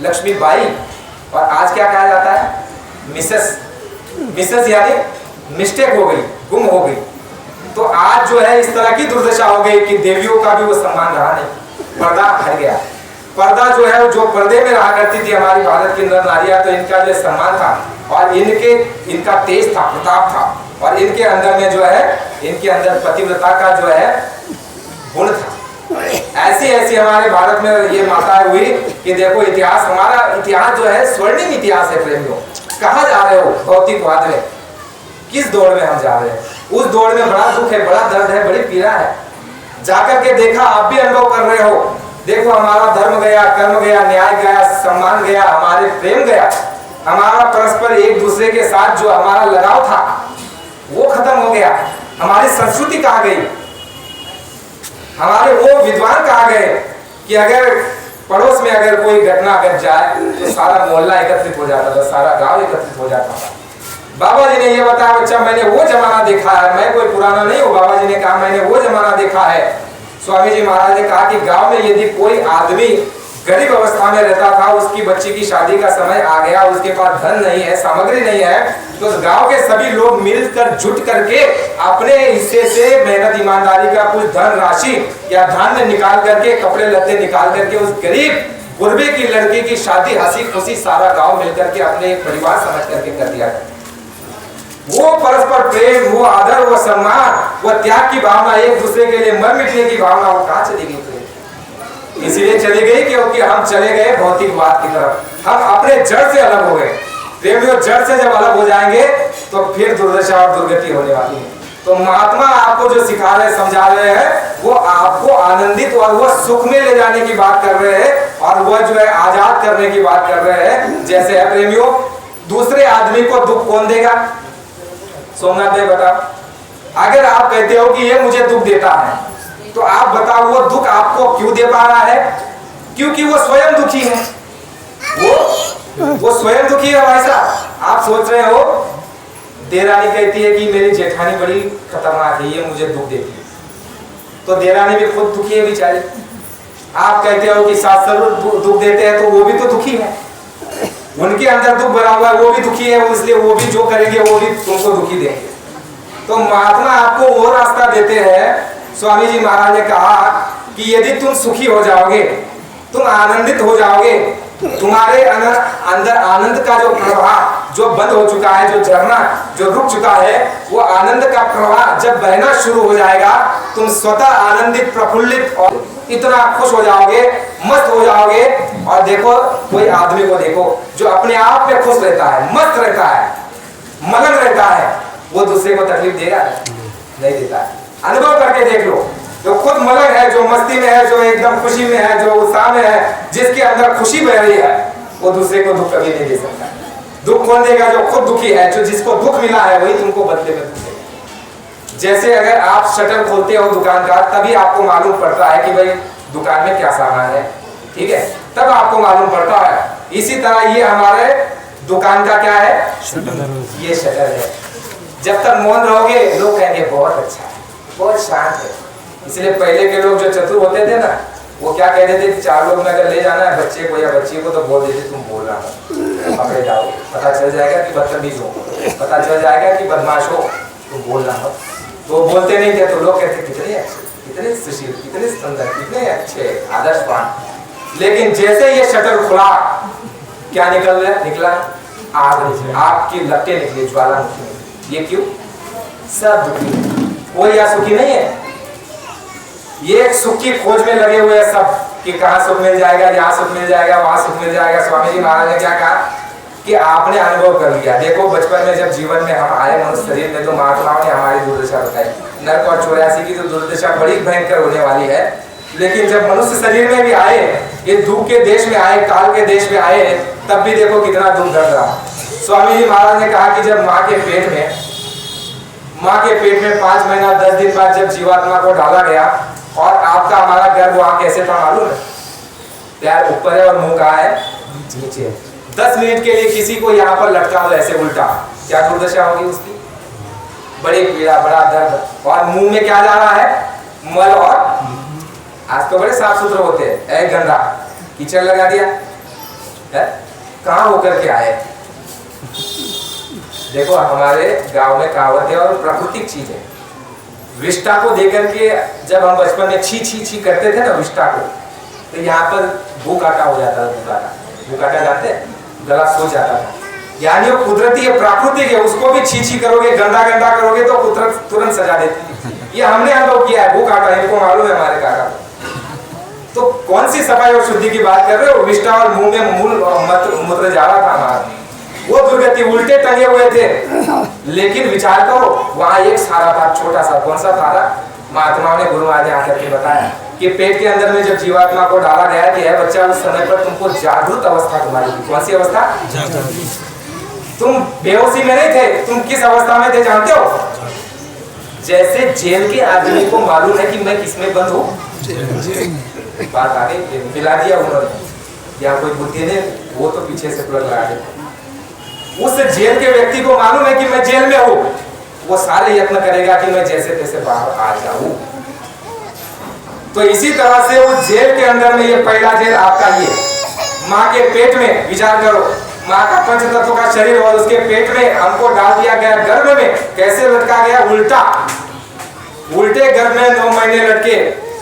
लक्ष्मी बाई। और आज क्या कहा जाता है? मिसेस। मिसेस यानी मिस्टेक हो गई, गुम हो गई। तो आज जो है इस तरह की दुर्दशा हो गई कि देवियों का भी वो सम्मान रहा नहीं, पर्दा हट गया। पर्दा जो है जो पर्दे में रहा करती थी हमारी भारत की नर नारियां, तो इनका जो सम्मान था और इनका तेज था, प्रताप था। और इनके अंदर में जो है इनके अंदर पतिव्रता का जो है गुण था। ऐसी ऐसी हमारे भारत में ये माताएं हुई कि देखो इतिहास, हमारा इतिहास जो है स्वर्णिम इतिहास है प्रेमियों। कहाँ जा रहे हो भौतिकवाद में? किस दौड़ में हम जा रहे हैं? उस दौड़ में बड़ा दुख है, बड़ा दर्द है, बड़ी पीड़ा है। जाकर के देखा, आप भी अनुभव कर रहे हो। देखो हमारा धर्म गया, कर्म गया, न्याय गया, सम्मान गया, हमारे प्रेम गया, हमारा परस्पर एक दूसरे के साथ जो हमारा लगाव था वो खत्म हो गया। हमारी संस्कृति कहाँ गई? हमारे वो विद्वान कहाँ गए कि अगर पड़ोस में अगर कोई घटना घट जाए तो सारा मोहल्ला एकत्रित हो जाता था, सारा गांव एकत्रित हो जाता था। बाबा जी ने ये बताया बच्चा मैंने वो जमाना देखा है। मैं कोई पुराना नहीं हूँ। बाबा जी ने कहा मैंने वो जमाना देखा है। स्वामी जी महाराज ने कहा कि गांव में यदि कोई आदमी गरीब अवस्था में रहता था, उसकी बच्ची की शादी का समय आ गया, उसके पास धन नहीं है, सामग्री नहीं है, तो गांव के सभी लोग मिलकर जुट करके अपने हिस्से से मेहनत ईमानदारी का कुछ धन राशि या धान्य निकाल करके, कपड़े लत्ते निकाल करके उस गरीब गुरबे की लड़की की शादी हंसी खुशी सारा गांव मिलकर के अपने परिवार समझ करके कर दिया। वो परस्पर प्रेम, वो आदर, वो सम्मान, वो त्याग की भावना, एक दूसरे के लिए मर मिटने की भावना, वो कहाँ चली गई? इसलिए चली गई क्योंकि हम चले गए भौतिकवाद की तरफ। हम अपने जड़ से अलग हो गए। प्रेमियों, जड़ से जब अलग हो जाएंगे तो फिर दुर्दशा और दुर्गति होने वाली है। तो महात्मा आपको जो सिखा रहे, समझा रहे हैं, वो आपको आनंदित और वो सुख में ले जाने की बात कर रहे हैं और वो जो है आजाद करने की बात कर रहे हैं। जैसे है प्रेमियों, दूसरे आदमी को दुख कौन देगा? सोमनाथ भाई बताओ। अगर आप कहते हो कि ये मुझे दुख देता है तो आप बताओ वो दुख आपको क्यों दे पा रहा है? क्योंकि वो स्वयं दुखी है। वो स्वयं दुखी है भाई साहब। आप सोच रहे हो देरानी कहती है कि मेरी जेठानी बड़ी खतरनाक है, ये मुझे दुख देती है, तो देरानी भी खुद दुखी है बेचारी। आप कहते हो कि सास ससुर दुख देते हैं तो वो भी तो दुखी है, उनके अंदर दुख भरा हुआ है, वो भी दुखी है, इसलिए वो भी जो करेंगे वो भी तुमको दुखी देंगे। तो महात्मा आपको वो रास्ता देते हैं। स्वामी जी महाराज ने कहा कि यदि तुम सुखी हो जाओगे, तुम आनंदित हो जाओगे, तुम्हारे अंदर आनंद का जो प्रवाह जो बंद हो चुका है, जो झरना जो रुक चुका है, वो आनंद का प्रवाह जब बहना शुरू हो जाएगा, तुम स्वतः आनंदित, प्रफुल्लित और इतना खुश हो जाओगे, मस्त हो जाओगे। और देखो कोई आदमी को देखो जो अपने आप में खुश रहता है, मस्त रहता है, मगन रहता है, वो दूसरे को तकलीफ देगा? नहीं देता है। अनुभव करके देख लो। जो खुद मगन है, जो मस्ती में है, जो एकदम खुशी में है, जो उत्साह में है, जिसके अंदर खुशी बह रही है, वो दूसरे को दुख कभी नहीं दे सकता। दुख कौन देगा? जो खुद दुखी है, जो जिसको दुख मिला है, वही तुमको बदले में दुख देगा। जैसे अगर आप शटर खोलते हो दुकान का, तभी आपको मालूम पड़ता है कि भाई दुकान में क्या सामान है, ठीक है, तब आपको मालूम पड़ता है। इसी तरह ये हमारे दुकान का क्या है? ये शटर है। जब तक मौन रहोगे लोग कहेंगे बहुत अच्छा है, बहुत शांत है। इसलिए पहले के लोग जो चतुर होते थे ना, वो क्या कहते थे कि 4 लोग में अगर ले जाना है बच्चे को या बच्ची को, तो बोल देते तुम बोल रहा हो, पकड़े जाओ, पता चल जाएगा कि बदतमीज हो। पता चल जाएगा कि बदमाश हो तो बोलना मत। तो बोलते नहीं थे तो लोग कहते कितने अच्छे, कितने सुशील, कितने सुंदर, कितने अच्छे आदर्शवान। लेकिन जैसे ये शटर खुला क्या निकला आग निकली, आग की लपटें निकली, ज्वालामुखी। ये क्यों? सब दुखी, कोई यहाँ सुखी नहीं है। ये एक सुख की खोज में लगे हुए हैं सब कि कहाँ सुख मिल जाएगा, यहाँ सुख मिल जाएगा, वहां सुख मिल जाएगा। स्वामी जी महाराज ने क्या कहा कि आपने अनुभव कर लिया। देखो बचपन में जब जीवन में हम आए मनुष्य शरीर में तो महात्माओं ने हमारी दुर्दशा बताई। नरक और 84 की तो दुर्दशा बड़ी भयंकर होने वाली है। लेकिन जब मनुष्य शरीर में भी आए, ये दुख के देश में आए, काल के देश में आए, तब भी देखो कितना दुख दर्द रहा। स्वामी जी महाराज ने कहा कि जब माँ के पेट में 5 महीना 10 दिन बाद जब जीवात्मा को डाला गया और आपका हमारा गर्भ वहां कैसे था मालूम है? पैर ऊपर है और मुंह कहाँ है? नीचे। 10 मिनट के लिए किसी को यहाँ पर लटका दो ऐसे उल्टा, क्या दुर्दशा होगी उसकी? बड़ी पीड़ा, बड़ा दर्द। और मुंह में क्या जा रहा है? मल। और आज तो बड़े साफ सुथरे होते हैं, गंदा कीचड़ लगा दिया है। कहाँ होकर के आए? देखो हमारे गांव में कहावत है और प्राकृतिक चीज है। विष्टा को देकर के जब हम बचपन में छी छी छी करते थे ना विष्टा को, तो यहाँ पर भूकाटा हो जाता था। भूकाटा जानते हैं? गला सो जाता था। यानी वो कुदरती है, प्राकृतिक है। उसको भी छी छी करोगे, गंदा गंदा करोगे तो कुदरत तुरंत सजा देती है। ये हमने अनुभव किया है। भूकाटा इनको मालूम है हमारे काका। तो कौन सी सफाई और शुद्धि की बात कर रहे हो? विष्टा और मुंह में मूत्र जा रहा था हमारा, वो दुर्गति, उल्टे टंगे हुए थे। लेकिन विचार करो वहां एक सारा था, छोटा सा। कौन सा सारा? महात्माओं ने गुरु महाराज आकर के बताया कि पेट के अंदर में जब जीवात्मा को डाला गया कि है बच्चा, उस समय पर तुमको जागृत अवस्था तुम्हारी थी। कौन सी अवस्था? तुम बेहोशी में नहीं थे। तुम किस अवस्था में थे जानते हो? जैसे जेल के आदमी को मालूम है कि मैं किसमें बंद हूँ। बात आ गई, मिला दिया उन्होंने। या कोई बुद्धि ने वो तो पीछे से प्लग लगा दिया। उस जेल के व्यक्ति को मालूम है कि मैं जेल में हूं, वो सारे यत्न करेगा कि मैं जैसे तैसे बाहर आ जाऊं। तो इसी तरह से उस जेल के अंदर में ये पहला जेल आपका ये माँ के पेट में। विचार करो, माँ का पंच तत्व का शरीर और उसके पेट में हमको डाल दिया गया गर्भ में। कैसे लटका गया? उल्टा, उल्टे गर्भ में 9 महीने लटके,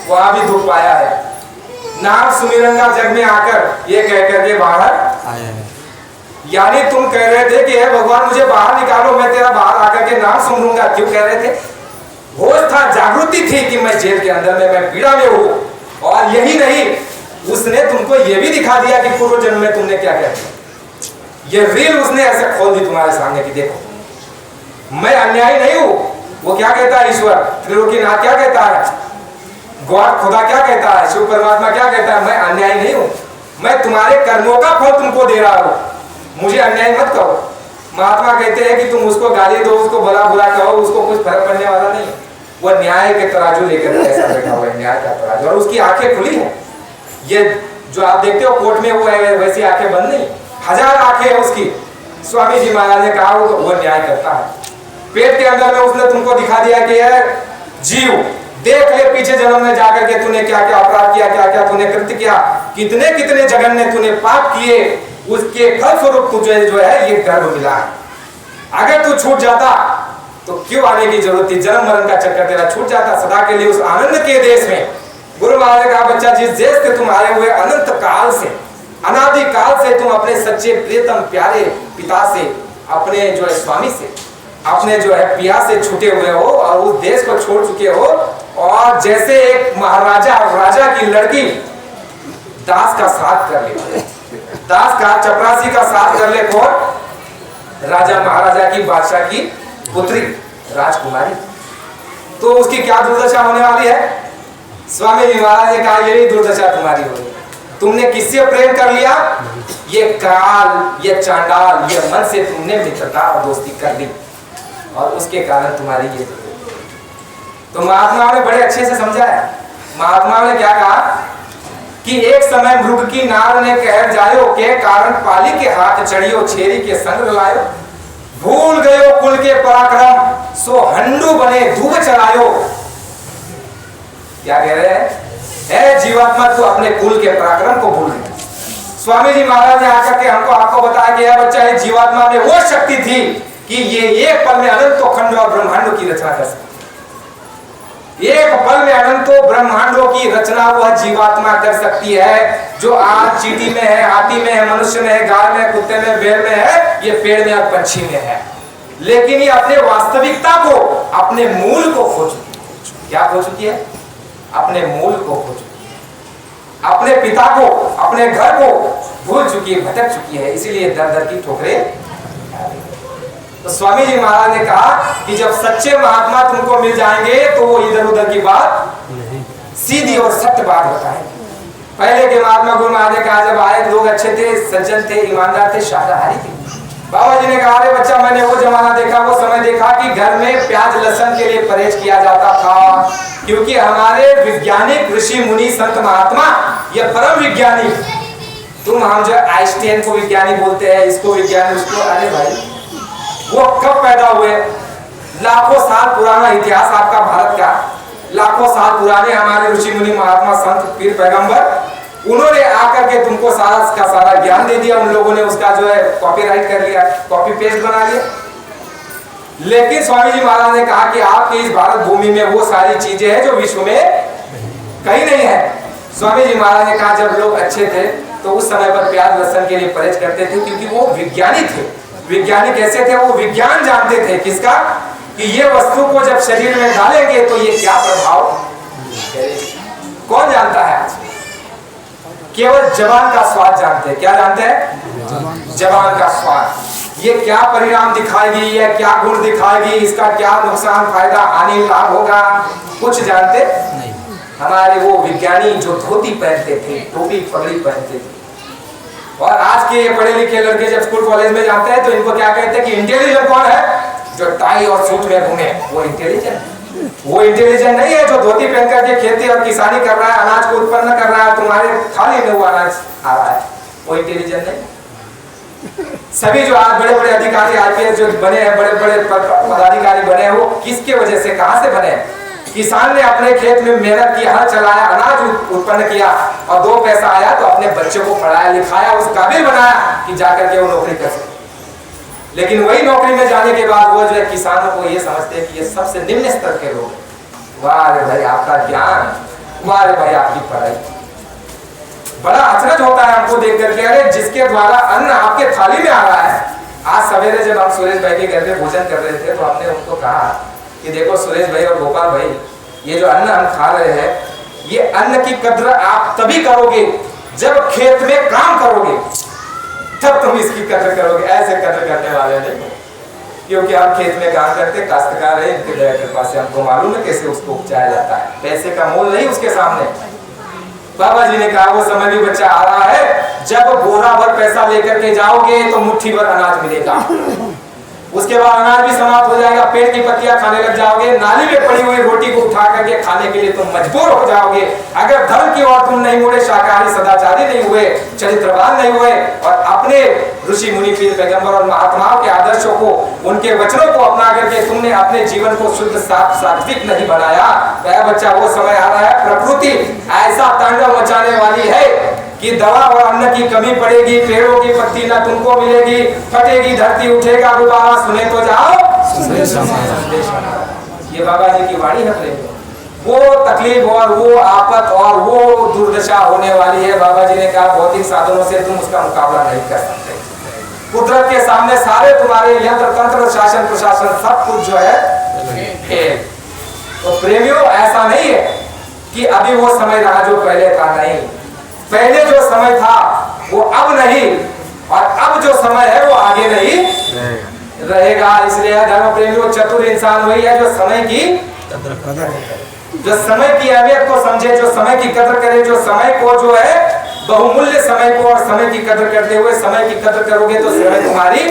वहां भी दुख पाया है। नाम सुमिरंगा जग में आकर ये कह करके बाहर आया है। यानी तुम कह रहे थे कि हे भगवान मुझे बाहर निकालो, मैं तेरा बाहर आकर के नाम सुन लूंगा। क्यों कह रहे थे? होश था, जागृति थी कि मैं जेल के अंदर में, मैं पीड़ा में हूं। और यही नहीं, उसने तुमको ये भी दिखा दिया कि पूर्व जन्म में तुमने क्या किया। ये रील उसने ऐसे खोल दी तुम्हारे सामने कि देखो मैं अन्यायी नहीं हूं। वो क्या कहता है ईश्वर? त्रिलोकीनाथ क्या कहता है? गॉड खुदा क्या कहता है? शिव परमात्मा क्या कहता है? मैं अन्यायी नहीं हूं, मैं तुम्हारे कर्मों का फल तुमको दे रहा हूं, मुझे अन्याय मत कहो। महात्मा कहते हैं कि तुम उसको गाली दो, उसको भला बुरा कहो, उसको कुछ फर्क पड़ने वाला नहीं है। वो न्याय के तराजू लेकर ऐसा बैठा हुआ है, न्याय का तराजू। और उसकी आंखें खुली है। ये जो आप देखते हो कोर्ट में, वो है वैसी आंखें बंद नहीं, 1000 आंखें है उसकी। स्वामी जी महाराज ने कहा वो न्याय करता है। पेट के अंदर में उसने तुमको दिखा दिया कि यार जीव देख ले पीछे जन्म में जाकर के तूने क्या क्या अपराध किया, क्या क्या तूने कृत्य किया, कितने कितने जघन्य तूने पाप किए, उसके फल स्वरूप तुझे जो है ये गर्भ मिला है। अगर तू छूट जाता तो क्यों आने की जरूरत थी? जन्म मरण का चक्कर तेरा छूट जाता सदा के लिए उस आनंद के देश में। गुरु महाराज ने कहा बच्चा जिस देश से तुम आए हुए अनंत काल से, अनादि काल से तुम अपने सच्चे प्रियतम प्यारे पिता से, अपने जो है स्वामी से, अपने जो है पिया से छूटे हुए हो और उस देश को छोड़ चुके हो। और जैसे एक महाराजा राजा की लड़की दास का साथ कर ले, दास का चपरासी का साथ कर ले, कौन? राजा महाराजा की बादशाह की पुत्री राजकुमारी। तो उसकी क्या दुर्दशा होने वाली है? स्वामी जी महाराज ने कहा यही दुर्दशा तुम्हारी होगी। तुमने किससे प्रेम कर लिया? ये काल, ये चांडाल, ये मन से तुमने मित्रता और दोस्ती कर ली और उसके कारण तुम्हारी ये। तो महात्मा ने बड़े अच्छे से समझाया। महात्मा ने क्या कहा कि एक समय मृग की नार ने कह जायो के कारण पाली के हाथ चढ़ियो, छेरी के संग लायो, भूल गयो कुल के पराक्रम, सो हंडू बने धूप चलायो। क्या कह रहे हैं? जीवात्मा तू अपने कुल के पराक्रम को भूल गया। स्वामी जी महाराज ने आकर के हमको आपको बताया कि बच्चा जीवात्मा में वो शक्ति थी कि ये एक पल में अनंतों खंड और ब्रह्मांडों की रचना कर सकती है। एक पल में अनंतों ब्रह्मांडों की रचना वह जीवात्मा कर सकती है जो आज चींटी में है, हाथी में है, मनुष्य में है, गाय में, कुत्ते में, बैल में है, ये पेड़ में और पंछी में है। लेकिन ये अपने वास्तविकता को, अपने मूल को खो चुकी है। क्या खो चुकी है? अपने मूल को खो चुकी है, अपने पिता को, अपने घर को भूल चुकी है, भटक चुकी है, इसीलिए दर दर की ठोकरें। तो स्वामी जी महाराज ने कहा कि जब सच्चे महात्मा तुमको मिल जाएंगे तो वो इधर उधर की बात सीधी और सत्य बात बताएंगे। पहले के महात्मा गुरु महाराज ने कहा जब आए लोग अच्छे थे, सज्जन थे, ईमानदार थे, शाकाहारी थे। बाबा जी ने कहा अरे बच्चा मैंने वो जमाना देखा, वो समय देखा कि घर में प्याज लहसुन के लिए परहेज किया जाता था, क्योंकि हमारे वैज्ञानिक ऋषि मुनि संत महात्मा ये परम विज्ञानी, तुम हम जो आइंस्टाइन को विज्ञानी बोलते हैं, इसको विज्ञानी, उसको, अरे भाई वो कब पैदा हुए? लाखों साल पुराना इतिहास आपका भारत का, लाखों साल पुराने हमारे ऋषि मुनि महात्मा संत पीर पैगंबर, उन्होंने आकर के तुमको सारा का सारा ज्ञान दे दिया। उन लोगों ने उसका जो है कॉपीराइट कर लिया, कॉपी पेस्ट बना लिया। लेकिन स्वामी जी महाराज ने कहा कि आपके इस भारत भूमि में वो सारी चीजें हैं जो विश्व में कहीं नहीं है। स्वामी जी महाराज ने कहा जब लोग अच्छे थे तो उस समय पर प्याज लहसुन के लिए परहेज करते थे, क्योंकि वो विज्ञानी थे। विज्ञानी कैसे थे? वो विज्ञान जानते थे किसका, कि ये वस्तु को जब शरीर में डालेंगे तो ये क्या प्रभाव, कौन जानता है आज? केवल जबान का स्वाद जानते हैं। क्या जानते हैं? जबान का स्वाद। ये क्या परिणाम दिखाएगी, ये क्या गुण दिखाएगी, इसका क्या नुकसान, फायदा, हानि, लाभ होगा, कुछ जानते नहीं। हमारे वो विज्ञानी जो धोती पहनते थे, टोपी पगड़ी पहनते थे, और आज के ये पढ़े लिखे लड़के जब स्कूल कॉलेज में जाते हैं तो इनको क्या कहते हैं कि इंटेलिजेंट कौन है? जो टाई और सूट में घूमे, वो इंटेलिजेंट। वो इंटेलिजेंट नहीं है जो धोती पहन करके खेती और किसानी कर रहा है, अनाज को उत्पन्न कर रहा है, तुम्हारे थाली में वो अनाज आ रहा है, वो इंटेलिजेंट नहीं। सभी जो आज बड़े बड़े अधिकारी आईपीएस जो बने हैं, बड़े बड़े पदाधिकारी बने हैं, वो किसके वजह से, कहां से बने? किसान ने अपने खेत में मेहनत की, हल चलाया, अनाज उत्पन्न किया और 2 पैसा आया तो अपने बच्चे को पढ़ाया लिखाया, उस काबिल बनाया कि जाकर के वो नौकरी कर सके। लेकिन वही नौकरी में जाने के बाद वो जो है किसानों को ये समझते हैं कि ये सबसे निम्न स्तर के लोग। वाह रे भाई आपका ज्ञान, वाह रे भाई आपकी पढ़ाई। बड़ा अचरज होता है हमको देख करके, अरे जिसके द्वारा अन्न आपके थाली में आ रहा है। आज सवेरे जब हम सुरेश भाई के घर में भोजन कर रहे थे तो हमने उनको कहा कि देखो सुरेश भाई और गोपाल भाई, ये जो अन्न हम खा रहे हैं, ये अन्न की कद्र आप तभी करोगे जब खेत में काम करोगे, तब तुम इसकी कद्र करोगे। ऐसे कद्र करने वाले नहीं, क्योंकि आप खेत में काम करते, काश्तकार है, इनके दया कृपा से हमको मालूम है कैसे उसको उपजाया जाता है। पैसे का मोल नहीं उसके सामने। बाबा जी ने कहा वो समय भी बच्चा आ रहा है, जब बोरा भर पैसा लेकर के जाओगे तो मुट्ठी भर अनाज मिलेगा, उसके बाद अनाज भी समाप्त हो जाएगा, पेट की पत्तियां खाने लग जाओगे, नाली में पड़ी हुई रोटी को उठा करके खाने के लिए तुम मजबूर हो जाओगे। अगर धर्म की ओर तुम नहीं मुड़े, शाकाहारी सदाचारी नहीं हुए, चरित्रवान नहीं हुए और अपने ऋषि मुनि पीर पैगंबर और महात्माओं के आदर्शों को, उनके वचनों को अपना करके तुमने अपने जीवन को शुद्ध सात्विक नहीं बनाया, तो बच्चा वो समय आ रहा है, प्रकृति ऐसा तांडव मचाने वाली है कि दवा और अन्न की कमी पड़ेगी, पेड़ों की पत्ती ना तुमको मिलेगी, फटेगी धरती, उठेगा गुब्बारा, सुने तो जाओ ये बाबा जी की वाणी है प्रेम। वो तकलीफ और वो आफत और वो दुर्दशा होने वाली है। बाबा जी ने कहा भौतिक साधनों से तुम उसका मुकाबला नहीं कर सकते। कुदरत के सामने सारे तुम्हारे यंत्र तंत्र शासन प्रशासन सब कुछ जो है फेल। तो प्रेमियों ऐसा नहीं है कि अभी वो समय रहा जो पहले था, नहीं। पहले जो समय था वो अब नहीं, और अब जो समय है वो आगे नहीं रहेगा। इसलिए धर्म प्रेमियों, चतुर इंसान वही है जो समय की जो समय की अहमियत को समझे, जो समय की कदर करे, जो समय को जो है बहुमूल्य समय को और समय की कदर करते हुए समय की कदर करोगे तो समय तुम्हारी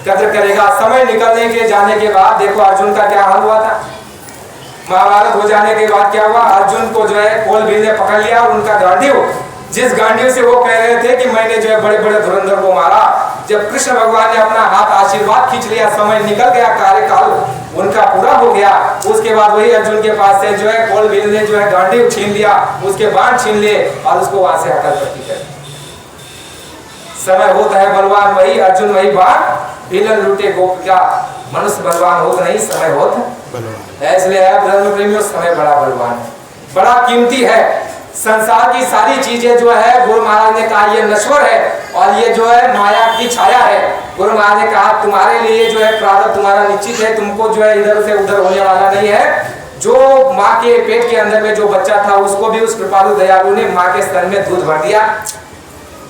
कदर करेगा। समय निकलने के जाने के बाद देखो अर्जुन का क्या हाल हुआ था। महाभारत हो जाने के बाद क्या हुआ, अर्जुन को जो है कोल भील ने पकड़ लिया और उनका गांडीव, जिस गांडीव से वो कह रहे थे कि मैंने जो है बड़े बड़े धुरंधर को मारा, जब कृष्ण भगवान ने अपना हाथ आशीर्वाद खींच लिया, समय निकल गया, कार्यकाल उनका पूरा हो गया। उसके बाद वही अर्जुन के पास से जो है कोल भील ने जो है गांडीव छीन लिया, उसके बाण छीन लिए और उसको वहां से हकल पट्टी कर। समय होता है बलवान वही, अर्जुन वही बाण बिलन लूटे गोप क्या, मनुष्य बलवान होत नहीं समय होत। इसलिए है ब्रह्म प्रेमियों, समय बड़ा बलवान है, बड़ा कीमती है। संसार की सारी चीजें जो है गुरु महाराज ने कहा ये नश्वर है और ये जो है माया की छाया है। गुरु महाराज ने कहा तुम्हारे लिए जो है प्रारब्ध तुम्हारा निश्चित है, तुमको जो है इधर से उधर होने वाला नहीं है। जो माँ के पेट के अंदर में जो बच्चा था उसको भी उस कृपालु दयालु ने माँ के स्तन में दूध भर दिया।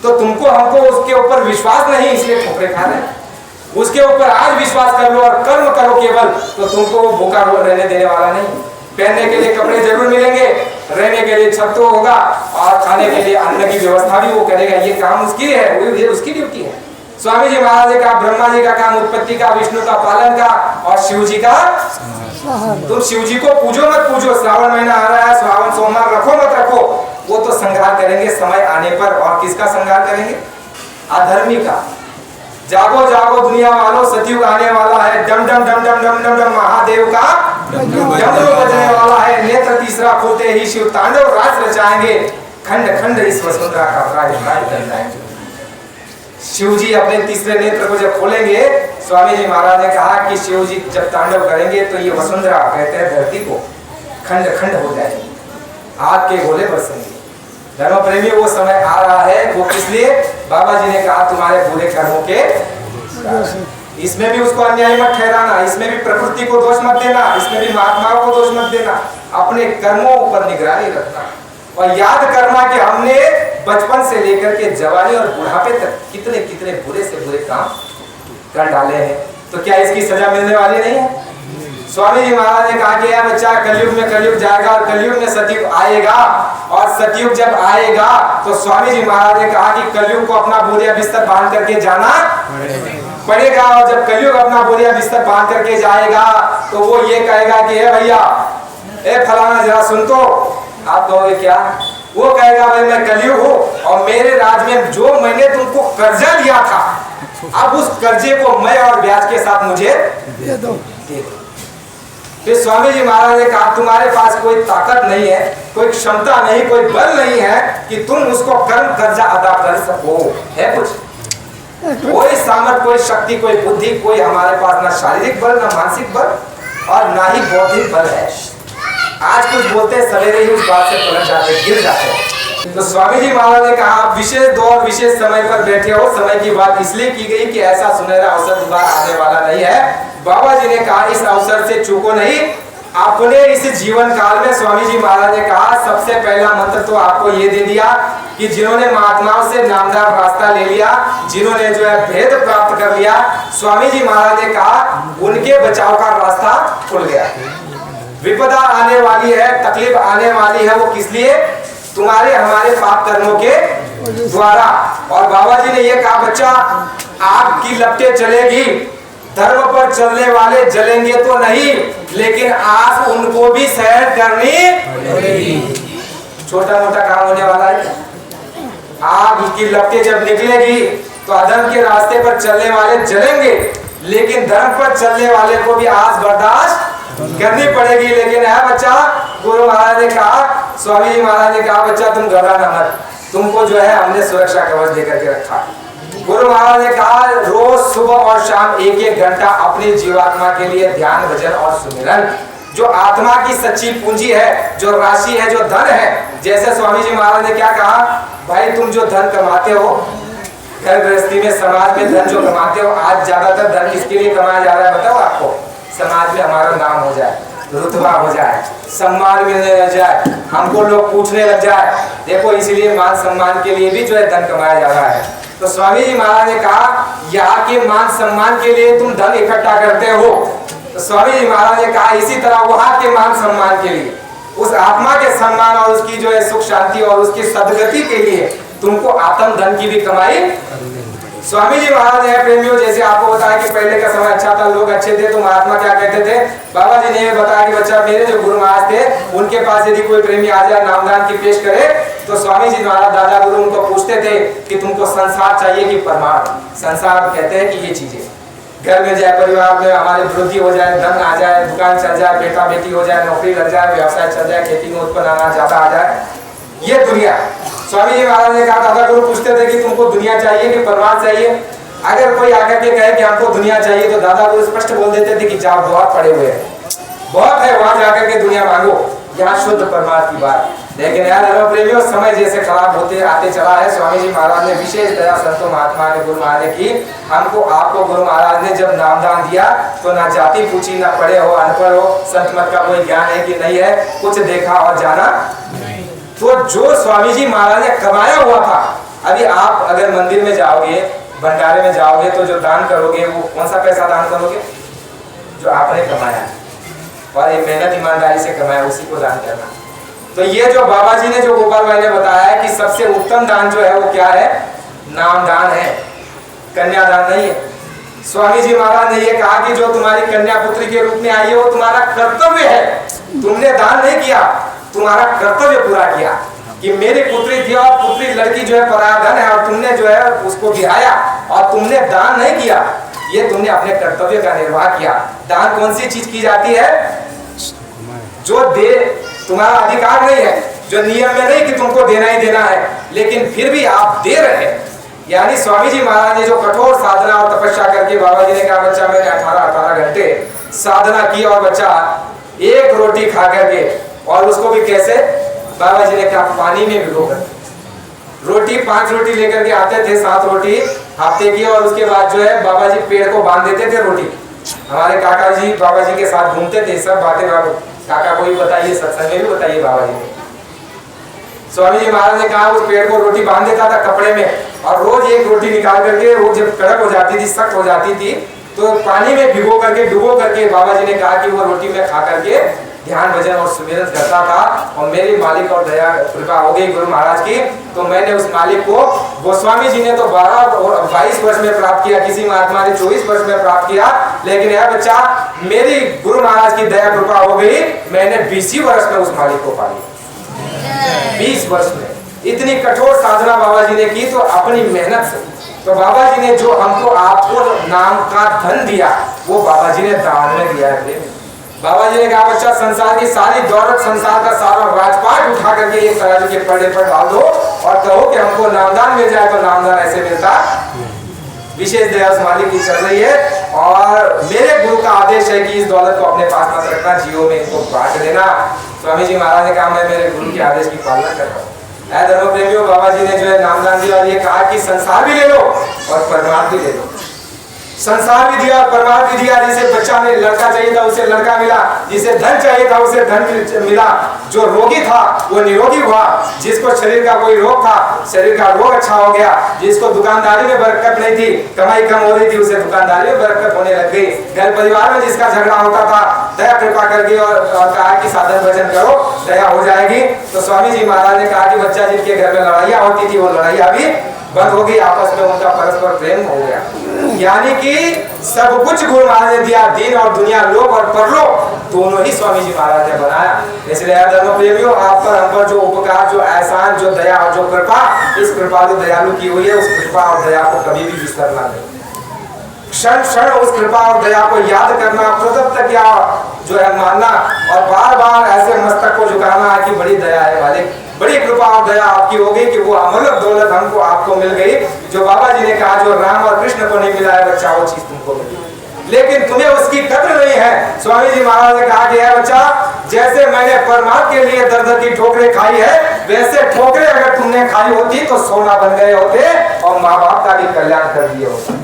तो तुमको हमको उसके ऊपर विश्वास नहीं, इसलिए ठोकरे खा रहे। उसके ऊपर आज विश्वास कर लो और कर्म करो केवल, तो तुमको वो भूखा रहने देने वाला नहीं। पहनने के लिए कपड़े जरूर मिलेंगे, रहने के लिए छत तो होगा और खाने के लिए अन्न की व्यवस्था भी वो करेगा। ये काम उसकी है, वो उसकी ड्यूटी है। स्वामी जी महाराज का, ब्रह्मा जी का काम उत्पत्ति का, विष्णु का पालन का और शिव जी का। तुम शिव जी को पूजो मत पूजो, श्रावण महीना आ रहा है, श्रावण सोमवार रखो मत रखो, वो तो संहार करेंगे समय आने पर। और किसका संहार करेंगे? अधर्मी का। जागो जागो दुनिया वालों, सतयुग आने वाला है। डम डम डम डम डम डम डम महादेव का डमरू बजने वाला है। नेत्र तीसरा खोलते ही शिव तांडव राज रचाएंगे, खंड खंड इस वसुंधरा का प्राय कर जाएंगे। शिव जी अपने तीसरे नेत्र को जब खोलेंगे, स्वामी जी महाराज ने कहा कि शिव जी जब तांडव करेंगे तो ये वसुंधरा कहते हैं धरती को खंड खंड हो जाएगी, आग के गोले बरसेंगे। धर्म प्रेमी वो समय आ रहा है, वो किस लिए? बाबा जी ने कहा तुम्हारे बुरे कर्मों के। इसमें भी उसको अन्याय मत ठहराना, इसमें भी प्रकृति को दोष मत देना, इसमें भी महात्माओं को दोष मत देना। अपने कर्मों पर निगरानी रखना और याद करना कि हमने बचपन से लेकर के जवानी और बुढ़ापे तक कितने कितने बुरे से बुरे काम कर डाले हैं। तो क्या इसकी सजा मिलने वाली नहीं है? स्वामी जी महाराज ने कहा कि यह बच्चा कलयुग में कलयुग जाएगा और कलयुग में सतयुग आएगा। और सतयुग जब आएगा तो स्वामी जी महाराज ने कहा कि कलयुग को अपना बोरिया बिस्तर बांध करके जाना पड़ेगा। और जब कलयुग अपना बोरिया बिस्तर बांध करके जाएगा तो वो ये कहेगा कि हे भैया, ए फलाना जरा सुन तो। आप कहोगे क्या? वो कहेगा भाई मैं कलयुग हूँ और मेरे राज में जो मैंने तुमको कर्जा लिया था, अब उस कर्जे को मैं और ब्याज के साथ मुझे दे दो। फिर स्वामी जी महाराज ने कहा तुम्हारे पास कोई ताकत नहीं है, कोई क्षमता नहीं, कोई बल नहीं है कि तुम उसको कर्म कर्जा अदा कर सको। है कुछ? कोई सामर्थ, कोई शक्ति, कोई बुद्धि, कोई हमारे पास ना शारीरिक बल, ना मानसिक बल और ना ही बौद्धिक बल है। आज कुछ बोलते सवेरे ही उस बात से पलट जाते, गिर जाते। तो स्वामी जी महाराज ने कहा आप विशेष दौर विशेष समय पर बैठे हो। समय की बात इसलिए की गई कि ऐसा सुनहरा अवसर दोबारा आने वाला नहीं है। बाबा जी ने कहा इस अवसर से चूको नहीं। अपने इस जीवन काल में स्वामी जी महाराज ने कहा सबसे पहला मंत्र तो आपको ये दे दिया कि जिन्होंने महात्माओं से नामदार रास्ता ले लिया, जिन्होंने जो है भेद प्राप्त कर लिया, स्वामी जी महाराज ने कहा उनके बचाव का रास्ता खुल गया। विपदा आने वाली है, तकलीफ आने वाली है, वो किस लिए? तुम्हारे हमारे पाप कर्मों के द्वारा। और बाबा जी ने ये कहा बच्चा आग की लपटें चलेगी, धर्म पर चलने वाले जलेंगे तो नहीं, लेकिन आज उनको भी सहन करनी पड़ेगी। छोटा मोटा काम होने वाला है? आग की लपटें जब निकलेगी तो अधर्म के रास्ते पर चलने वाले जलेंगे, लेकिन धर्म पर चलने वाले को भी आज बर्दाश्त करनी पड़ेगी। लेकिन है बच्चा, गुरु महाराज ने कहा, स्वामी जी महाराज ने कहा बच्चा तुम घबराना मत, तुमको जो है हमने सुरक्षा कवच देकर के रखा। गुरु महाराज ने कहा रोज सुबह और शाम एक एक घंटा अपनी जीवात्मा के लिए ध्यान, भजन और सुमिरन, जो आत्मा की सच्ची पूंजी है, जो राशि है, जो धन है। जैसे स्वामी जी महाराज ने क्या कहा, भाई तुम जो धन कमाते हो घर गृहस्थी में, समाज में धन जो कमाते हो, आज ज्यादातर धन किसके लिए कमाया जा रहा है बताओ आपको? समाज में हमारा नाम हो जाए, रुतबा हो जाए, सम्मान मिलने लग जाए, हमको लोग पूछने लग जाए। देखो इसलिए मान सम्मान के लिए भी जो है धन कमाया जा रहा है। तो स्वामी जी महाराज ने कहा यहाँ के मान सम्मान के लिए तुम धन इकट्ठा करते हो, तो स्वामी जी महाराज ने कहा इसी तरह वहां के मान सम्मान के लिए, उस आत्मा के सम्मान और उसकी जो है सुख शांति और उसकी सदगति के लिए तुमको आत्म धन की भी कमाई। स्वामी जी महाराज ने प्रेमियों जैसे आपको बताया कि पहले का समय अच्छा था, लोग अच्छे थे, तो महात्मा क्या कहते थे? बाबा जी ने बताया कि बच्चा मेरे जो गुरु महाराज थे उनके पास यदि कोई प्रेमी आ जाए नामदान की पेश करे तो स्वामी जी महाराज दादा गुरु उनको पूछते थे कि तुमको संसार चाहिए कि परमार्थ? संसार कहते हैं कि ये चीजें घर में जाए, परिवार में हमारी वृद्धि हो जाए, धन आ जाए, दुकान चल जाए, बेटा बेटी हो जाए, नौकरी लग जाए, व्यवसाय चल जाए, खेती में उत्पन्न आना ज्यादा आ जाए, ये दुनिया। स्वामी जी महाराज ने कहा दादा गुरु पूछते थे कि तुमको दुनिया चाहिए कि परमार्थ चाहिए? अगर कोई आकर के कहे कि हमको दुनिया चाहिए तो दादा वो स्पष्ट बोल देते थे कि जाओ बहुत पड़े हुए हैं, बहुत है, वहां जाकर के दुनिया मांगो, यहाँ शुद्ध परमात्मा की बात। लेकिन यार धर्म प्रेमियों, समय जैसे खराब होते आते चला है, स्वामी जी महाराज ने विशेष दया संतों महात्मा ने गुरु महाराज ने की हमको, आपको गुरु महाराज ने जब नामदान दिया तो ना जाति पूछी, ना पढ़े हो अनपढ़ हो, संत मत का कोई ज्ञान है कि नहीं है, कुछ देखा और जाना। तो जो स्वामी जी महाराज ने कमाया हुआ था, अभी आप अगर मंदिर में जाओगे, भंडारे में जाओगे तो जो दान करोगे वो कौन सा पैसा दान करोगे? जो आपने कमाया और ये मेहनत ईमानदारी से कमाया उसी को दान करना। तो ये जो बाबा जी ने, जो गोपाल भाई ने बताया है कि सबसे उत्तम दान जो है वो क्या है? नाम दान है, कन्यादान नहीं है। स्वामी जी महाराज ने ये कहा कि जो तुम्हारी कन्या पुत्री के रूप में आई है वो तुम्हारा कर्तव्य है, तुमने दान नहीं किया, तुम्हारा कर्तव्य पूरा किया कि मेरी पुत्री थी और पुत्री लड़की जो है पराया धन है और तुमने जो है उसको बिहाया और तुमने दान नहीं किया, ये तुमने अपने कर्तव्य का निर्वाह किया। दान कौन सी चीज की जाती है? जो दे, तुम्हारा अधिकार नहीं है, जो नियम में नहीं कि तुमको देना ही देना है, लेकिन फिर भी आप दे रहे हैं। यानी स्वामी जी महाराज ने जो कठोर साधना और तपस्या करके, बाबा जी ने कहा बच्चा मैंने 18 घंटे साधना की और बच्चा एक रोटी खा करके, और उसको भी कैसे? बाबा जी ने कहा पानी में भिगोकर। रोटी 5 रोटी लेकर के आते थे, 7 रोटी हफ्ते की, और उसके बाद जो है बाबा जी पेड़ को बांध देते थे रोटी। हमारे काका जी बाबा जी के साथ घूमते थे, सब बातें काका को भी बताइए, सत्संग में भी बताइए बाबा जी ने। स्वामी जी महाराज ने कहा उस पेड़ को रोटी बांध देता था कपड़े में, और रोज एक रोटी निकाल करके, वो जब कड़क हो जाती थी, सख्त हो जाती थी, तो पानी में भिगो करके, डुबो करके, बाबा जी ने कहा कि वो रोटी में खा करके ध्यान भजन और सुमिरन करता था। और मेरी मालिक और दया कृपा हो गई गुरु महाराज की, तो मैंने उस मालिक को, गोस्वामी जी ने तो 12 और 22 वर्ष में प्राप्त किया, किसी महात्मा ने 24 वर्ष में प्राप्त किया, लेकिन यह बच्चा, मेरी गुरु महाराज की दया कृपा हो गई, मैंने 20 वर्ष में उस मालिक को पा लिया। 20 वर्ष में इतनी कठोर साधना बाबा जी ने की, तो अपनी मेहनत से। तो बाबा जी ने जो हमको, आपको नाम का धन दिया, वो बाबा जी ने दान में दिया है। बाबा जी ने कहा बच्चा संसार की सारी दौलत, संसार का सारा राजपाट उठा करके एक तराजू के पलड़े पर डाल दो और कहो कि हमको नामदान मिल जाए, तो नामदान ऐसे मिलता। विशेष दया उस मालिक की चल रही है, और मेरे गुरु का आदेश है कि इस दौलत को अपने पास मत रखना, जियो में इनको बांट देना। स्वामी जी महाराज ने कहा मैं मेरे गुरु के आदेश की पालना कर रहा हूँ। धर्म प्रेमियों, बाबा जी ने जो है नामदान दिया और ये कहा कि संसार भी ले लो और परमार्थ भी ले लो। संसार भी दिया, परमार्थ भी दिया। जिसे बच्चा में लड़का चाहिए था उसे लड़का मिला, जिसे धन चाहिए था उसे धन मिला, जो रोगी था वो निरोगी हुआ, जिसको शरीर का कोई रोग था शरीर का रोग अच्छा हो गया, जिसको दुकानदारी में बरकत नहीं थी, कमाई कम हो रही थी, उसे दुकानदारी में बरकत होने लग गई। घर परिवार में जिसका झगड़ा होता था, दया कृपा करके और कहा कि साधन भजन करो, दया हो जाएगी। तो स्वामी जी महाराज ने कहा कि बच्चा जिनके घर में लड़ाइयाँ होती थी वो लड़ाइयाँ भी बंद हो गई, आपस में उनका परस्पर प्रेम हो गया। यानी कि सब कुछ गुरु महाराज ने दिया, दीन और दुनिया, लोक और परलोक दोनों ही स्वामी जी महाराज ने बनाया। इसलिए धर्म प्रेमियों, आप पर हम पर जो उपकार, जो एहसान, जो दया और जो कृपा इस कृपालु दयालु की हुई है, उस कृपा और दया को कभी भी विसरना नहीं। क्षण क्षण उस कृपा और दया को याद करना, कृतज्ञता जो है मानना, और बार बार ऐसे मस्तक को झुकाना कि बड़ी दया है मालिक, बड़ी कृपा और दया आपकी हो गई कि वो अमूल्य दौलत हमको आपको मिल गई। जो बाबा जी ने कहा जो राम और कृष्ण को नहीं मिला है बच्चा, वो चीज तुमको मिली, लेकिन तुम्हें उसकी कद्र नहीं है। स्वामी जी महाराज ने कहा कि है बच्चा, जैसे मैंने परमात्मा के लिए दर दर की ठोकरें खाई है, वैसे ठोकरें अगर तुमने खाई होती तो सोना बन गए होते और माँ बाप का भी कल्याण कर दिए होते।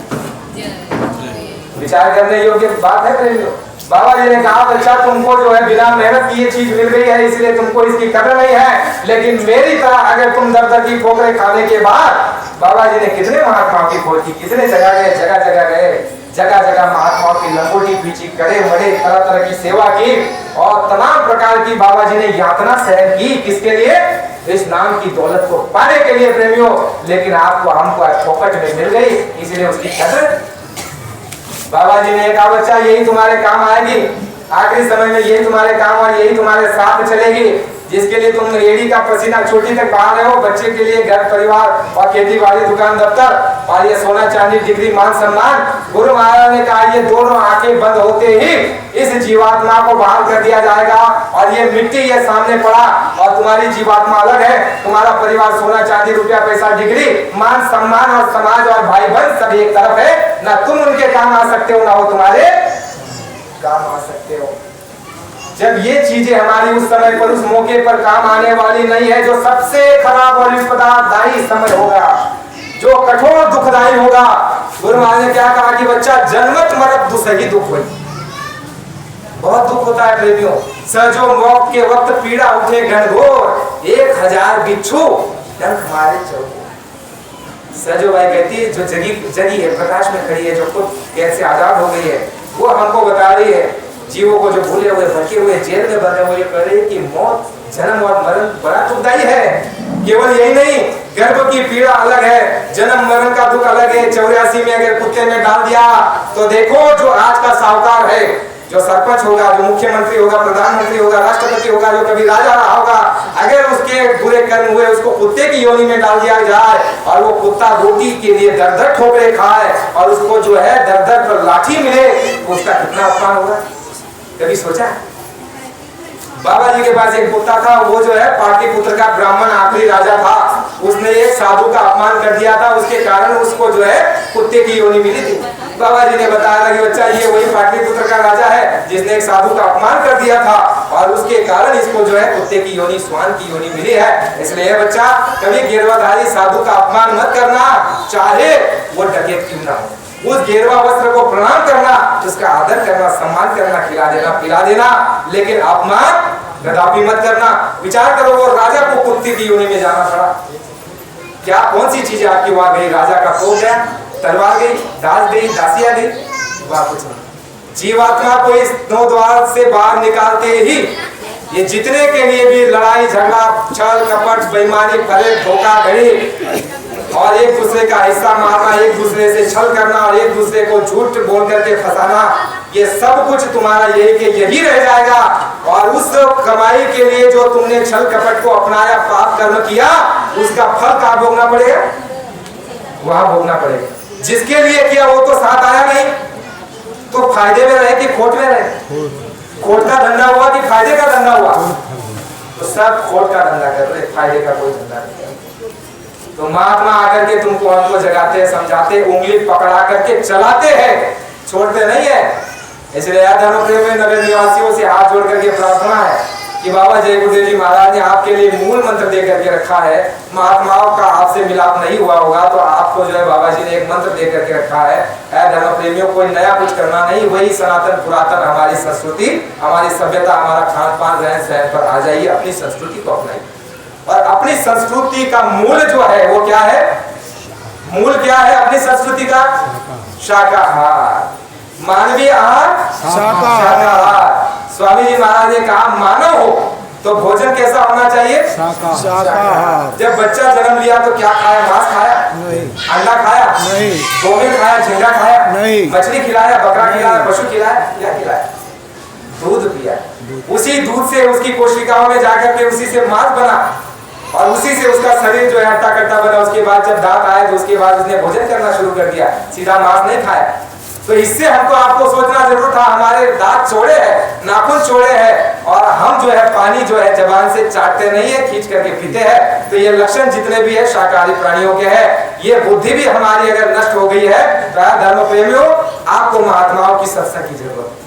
विचार करने योग्य बात है प्रेमियों। बाबा जी ने कहा बच्चा, तुमको जो है बिना मेहनत की ये चीज मिल गई है, इसलिए तुमको इसकी कदर नहीं है, लेकिन मेरी तरह अगर तुम दर दर की ठोकरें खाने के बाद, बाबा जी ने कितने महात्माओं की खोज की, कितने जगह गए, जगह जगह गए, जगह जगह महात्माओं की लंगोटी पीछी, कड़े मड़े तरह तरह की सेवा की, और तमाम प्रकार की बाबा जी ने यातना सहन की। किसके लिए? इस नाम की दौलत को पाने के लिए प्रेमियों। लेकिन आपको हमको फोकट में मिल गई, इसलिए उसकी कदर। बाबा जी ने कहा बच्चा, यही तुम्हारे काम आएगी, आखिरी समय में यही तुम्हारे काम और यही तुम्हारे साथ चलेगी। जिसके लिए तुम एड़ी का पसीना चोटी तक बहा रहे हो, बच्चे के लिए घर परिवार और खेती बाड़ी दुकान दफ्तर और ये सोना चांदी डिग्री मान सम्मान, गुरु महाराज ने कहा ये दोनों आंखें बंद होते ही इस जीवात्मा को बाहर कर दिया जाएगा और ये मिट्टी ये सामने पड़ा और तुम्हारी जीवात्मा अलग है, तुम्हारा परिवार सोना चांदी रुपया पैसा डिग्री मान सम्मान और समाज और भाई बहन सब एक तरफ है, ना तुम उनके काम आ सकते हो ना वो तुम्हारे काम आ सकते हो। जब ये चीजें हमारी उस समय पर उस मौके पर काम आने वाली नहीं है, जो सबसे खराब और विपदादायी समय होगा, जो कठोर दुखदायी होगा, गुरु महाराज ने क्या कहा कि बच्चा जन्मत मरत दुसही दुख हुई। बहुत दुख होता है प्रेमियों, सजो मौत के वक्त पीड़ा उठे घनघोर, 1000 बिच्छू डंक मारे चौको। सजो भाई कहती है जो जगी है, प्रकाश में खड़ी है, जो खुद कैद से आजाद हो गई है, वो हमको बता रही है जीवों को जो भूले हुए भटके हुए जेल में बंधे हुए कह रही है कि मौत जन्म और मरण बड़ा दुखदायी है। केवल यही नहीं, गर्भ की पीड़ा अलग है, जन्म मरण का दुख अलग है। 84 में अगर कुत्ते में डाल दिया तो देखो जो आज का साहूकार है, जो सरपंच होगा, जो मुख्यमंत्री होगा, प्रधानमंत्री होगा, राष्ट्रपति होगा, जो कभी राजा रहा होगा, अगर उसके बुरे कर्म हुए उसको कुत्ते की योनि में डाल दिया जाए और वो कुत्ता रोटी के लिए दर दर ठोकरे खाए और उसको जो है दर दर पर लाठी मिले तो उसका कितना अपमान होगा, कभी सोचा? बाबा जी के पास एक कुत्ता था, वो जो है पाटलिपुत्र का ब्राह्मण आखिरी राजा था, उसने एक साधु का अपमान कर दिया था, उसके कारण उसको जो है कुत्ते की योनि मिली थी। बाबा जी ने बताया कि बच्चा ये वही पाटलिपुत्र का राजा है जिसने एक साधु का अपमान कर दिया था और उसके कारण इसको जो है कुत्ते की योनि, स्वान की योनि मिली है। इसलिए बच्चा कभी गिरवाधारी साधु का अपमान मत करना, चाहे वो डकैत क्यों ना हो। उस गेरवा वस्त्र को प्रणाम करना, उसका आदर करना, सम्मान करना, खिला देना, पिला देना, लेकिन अपमान कदापि मत करना। विचार करो वो राजा को कुत्ते की योनि में जाना पड़ा, क्या कौन सी चीजें आपकी वहां गई? राजा का कोप गया, तलवार गई, दास गई, दासिया गई, वाह कुछ नहीं। जीवात्मा को इस 9 द्वार से बाहर निकालते ही ये जितने के लिए भी लड़ाई झगड़ा छल कपट बेईमानी फरेब धोखाधड़ी और एक दूसरे का हिस्सा मारना, एक दूसरे से छल करना और एक दूसरे को झूठ बोल करके फंसाना, ये सब कुछ तुम्हारा यही रह जाएगा। और उस कमाई के लिए जो तुमने छल कपट को अपनाया, पाप कर्म किया, उसका फल कहाँ भोगना पड़ेगा? वहां भोगना पड़ेगा। जिसके लिए किया वो तो साथ आया नहीं, तो फायदे में रहे कि खोट में रहे? खोट का धंधा हुआ कि फायदे का धंधा हुआ? तो सब खोट का धंधा कर रहे, फायदे का कोई धंधा नहीं। तो महात्मा आकर के तुमको हमको जगाते हैं, समझाते, उंगली पकड़ा करके चलाते हैं, छोड़ते नहीं है। इसलिए धर्मप्रेम में नगर निवासियों से हाथ जोड़ करके प्रार्थना है कि बाबा जय गुरुदेव जी महाराज ने आपके लिए मूल मंत्र दे करके रखा है। महात्माओं का आपसे मिलाप नहीं हुआ होगा तो आपको जो है बाबा जी ने एक मंत्र दे करके रखा है। धर्मप्रेमियों कोई नया कुछ करना नहीं, वही सनातन पुरातन हमारी संस्कृति, हमारी सभ्यता, हमारा खान पान रहन सहन पर आ जाइए, अपनी संस्कृति को अपनाइए। और अपनी संस्कृति का मूल जो है वो क्या है? मूल क्या है अपनी संस्कृति का? शाकाहार, मानवीय आहार, शाकाहार। स्वामी जी महाराज ने कहा मानव हो तो भोजन कैसा होना चाहिए? शाकाहार। जब बच्चा जन्म लिया तो क्या खाया? मांस खाया? नहीं। अंडा खाया? नहीं। गोभी खाया? झींगा खाया? नहीं। मछली खिलाया? बकरा खिलाया? पशु खिलाया? क्या खिलाया? दूध पिया। उसी दूध से उसकी कोशिकाओं में जाकर के उसी से मांस बना और उसी से उसका शरीर जो है हट्टा कट्टा बना। उसके बाद जब दांत आए तो उसके बाद उसने भोजन करना शुरू कर दिया, सीधा मांस नहीं खाया। तो इससे हमको आपको सोचना जरूर था, हमारे दांत चौड़े हैं, नाखून चौड़े हैं और हम जो है पानी जो है जबान से चाटते नहीं है, खींच करके पीते हैं। तो ये लक्षण जितने भी है शाकाहारी प्राणियों के हैं। ये बुद्धि भी हमारी अगर नष्ट हो गई है तो धर्म प्रेमियों आपको महात्माओं की सत्संग की जरूरत है।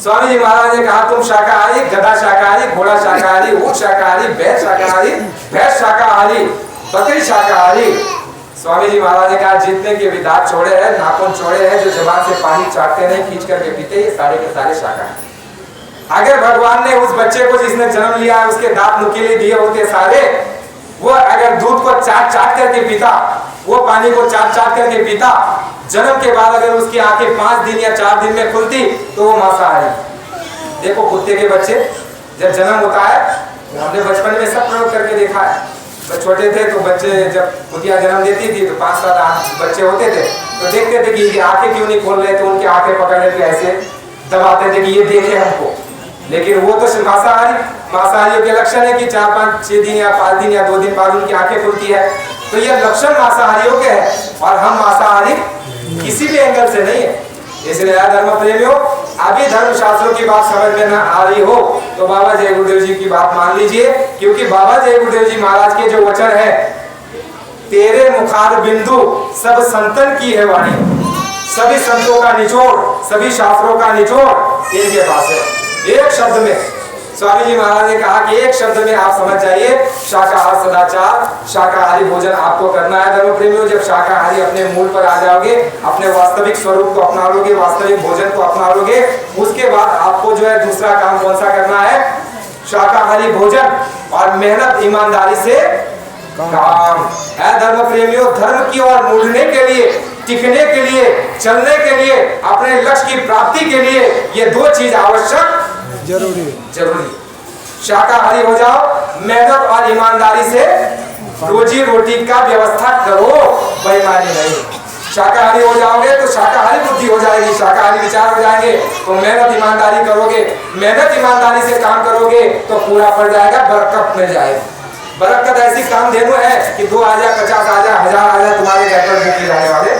स्वामी जी महाराज ने कहा तुम शाकाहारी, गधा शाकाहारी, घोड़ा शाकाहारी, ऊंट शाकाहारी, बैल शाकाहारी, भैंस शाकाहारी, बकरी शाकाहारी। स्वामी जी महाराज ने कहा जितने के भी दांत चौड़े हैं, नाखून चौड़े हैं, जो जबान से पानी चाटते नहीं, खींच करके पीते, ये सारे के सारे शाकाहारी। अगर भगवान ने उस बच्चे को जिसने जन्म लिया उसके दांत नुकीले दिए होते सारे, वो अगर दूध को चाट चाट करके पीता, वो पानी को चाट चाट करके पीता, जन्म के बाद अगर उसकी आंखें 5 दिन या 4 दिन में खुलती तो वो मांसाहारी। देखो कुत्ते के बच्चे जब जन्म होता है, हमने बचपन में सब प्रयोग करके देखा है। जब छोटे थे तो बच्चे जब कुतिया जन्म देती थी तो 5-7 बच्चे होते थे तो देखते थे कि आंखें क्यों नहीं खोल रहे, तो उनकी आंखें पकड़ लेते ऐसे दबाते थे कि ये देखे हमको। लेकिन वो तो मांसाहारी, मांसाहारियों के लक्षण है कि 4, 5, 6 दिन या 5 दिन या 2 दिन बाद उनकी आंखें खुलती है। तो ये लक्षण मांसाहारियों के हैं और हम मांसाहारी किसी भी एंगल से नहीं है। इसलिए धर्म प्रेमियों, अभी धर्म शास्त्रों की बात समझ में ना आ रही हो तो बाबा जय गुरुदेव जी की बात मान लीजिए, क्योंकि बाबा जय गुरुदेव जी महाराज के जो वचन है, तेरे मुखार बिंदु सब संतन की है वाणी, सभी संतों का निचोड़, सभी शास्त्रों का निचोड़ इनके पास है। एक शब्द में स्वामी जी महाराज ने कहा कि एक शब्द में आप समझ जाइए, शाकाहार सदाचार, शाकाहारी भोजन आपको करना है। धर्म प्रेमियों, जब शाकाहारी अपने मूल पर आ जाओगे, अपने वास्तविक स्वरूप को अपना लोगे, वास्तविक भोजन को अपना लोगे, उसके बाद आपको जो है दूसरा काम कौन सा करना है? शाकाहारी भोजन और मेहनत ईमानदारी से काम है। धर्म प्रेमियों, धर्म की ओर मुड़ने के लिए, टिकने के लिए, चलने के लिए, अपने लक्ष्य की प्राप्ति के लिए ये 2 चीज आवश्यक जरूरी। शाकाहारी हो जाओ, मेहनत और ईमानदारी से रोजी रोटी का व्यवस्था करो, बेईमानी नहीं। शाकाहारी हो जाओगे तो शाकाहारी बुद्धि हो जाएगी, शाकाहारी विचार हो जाएंगे, तो मेहनत ईमानदारी करोगे, मेहनत ईमानदारी से काम करोगे तो पूरा पड़ जाएगा, बरकत मिल जाएगी। बरकत ऐसी काम देनो है कि 2 आ जाए, 50 आ जाए, 1000 आ जाए, तुम्हारे घर पर भूखे जाने वाले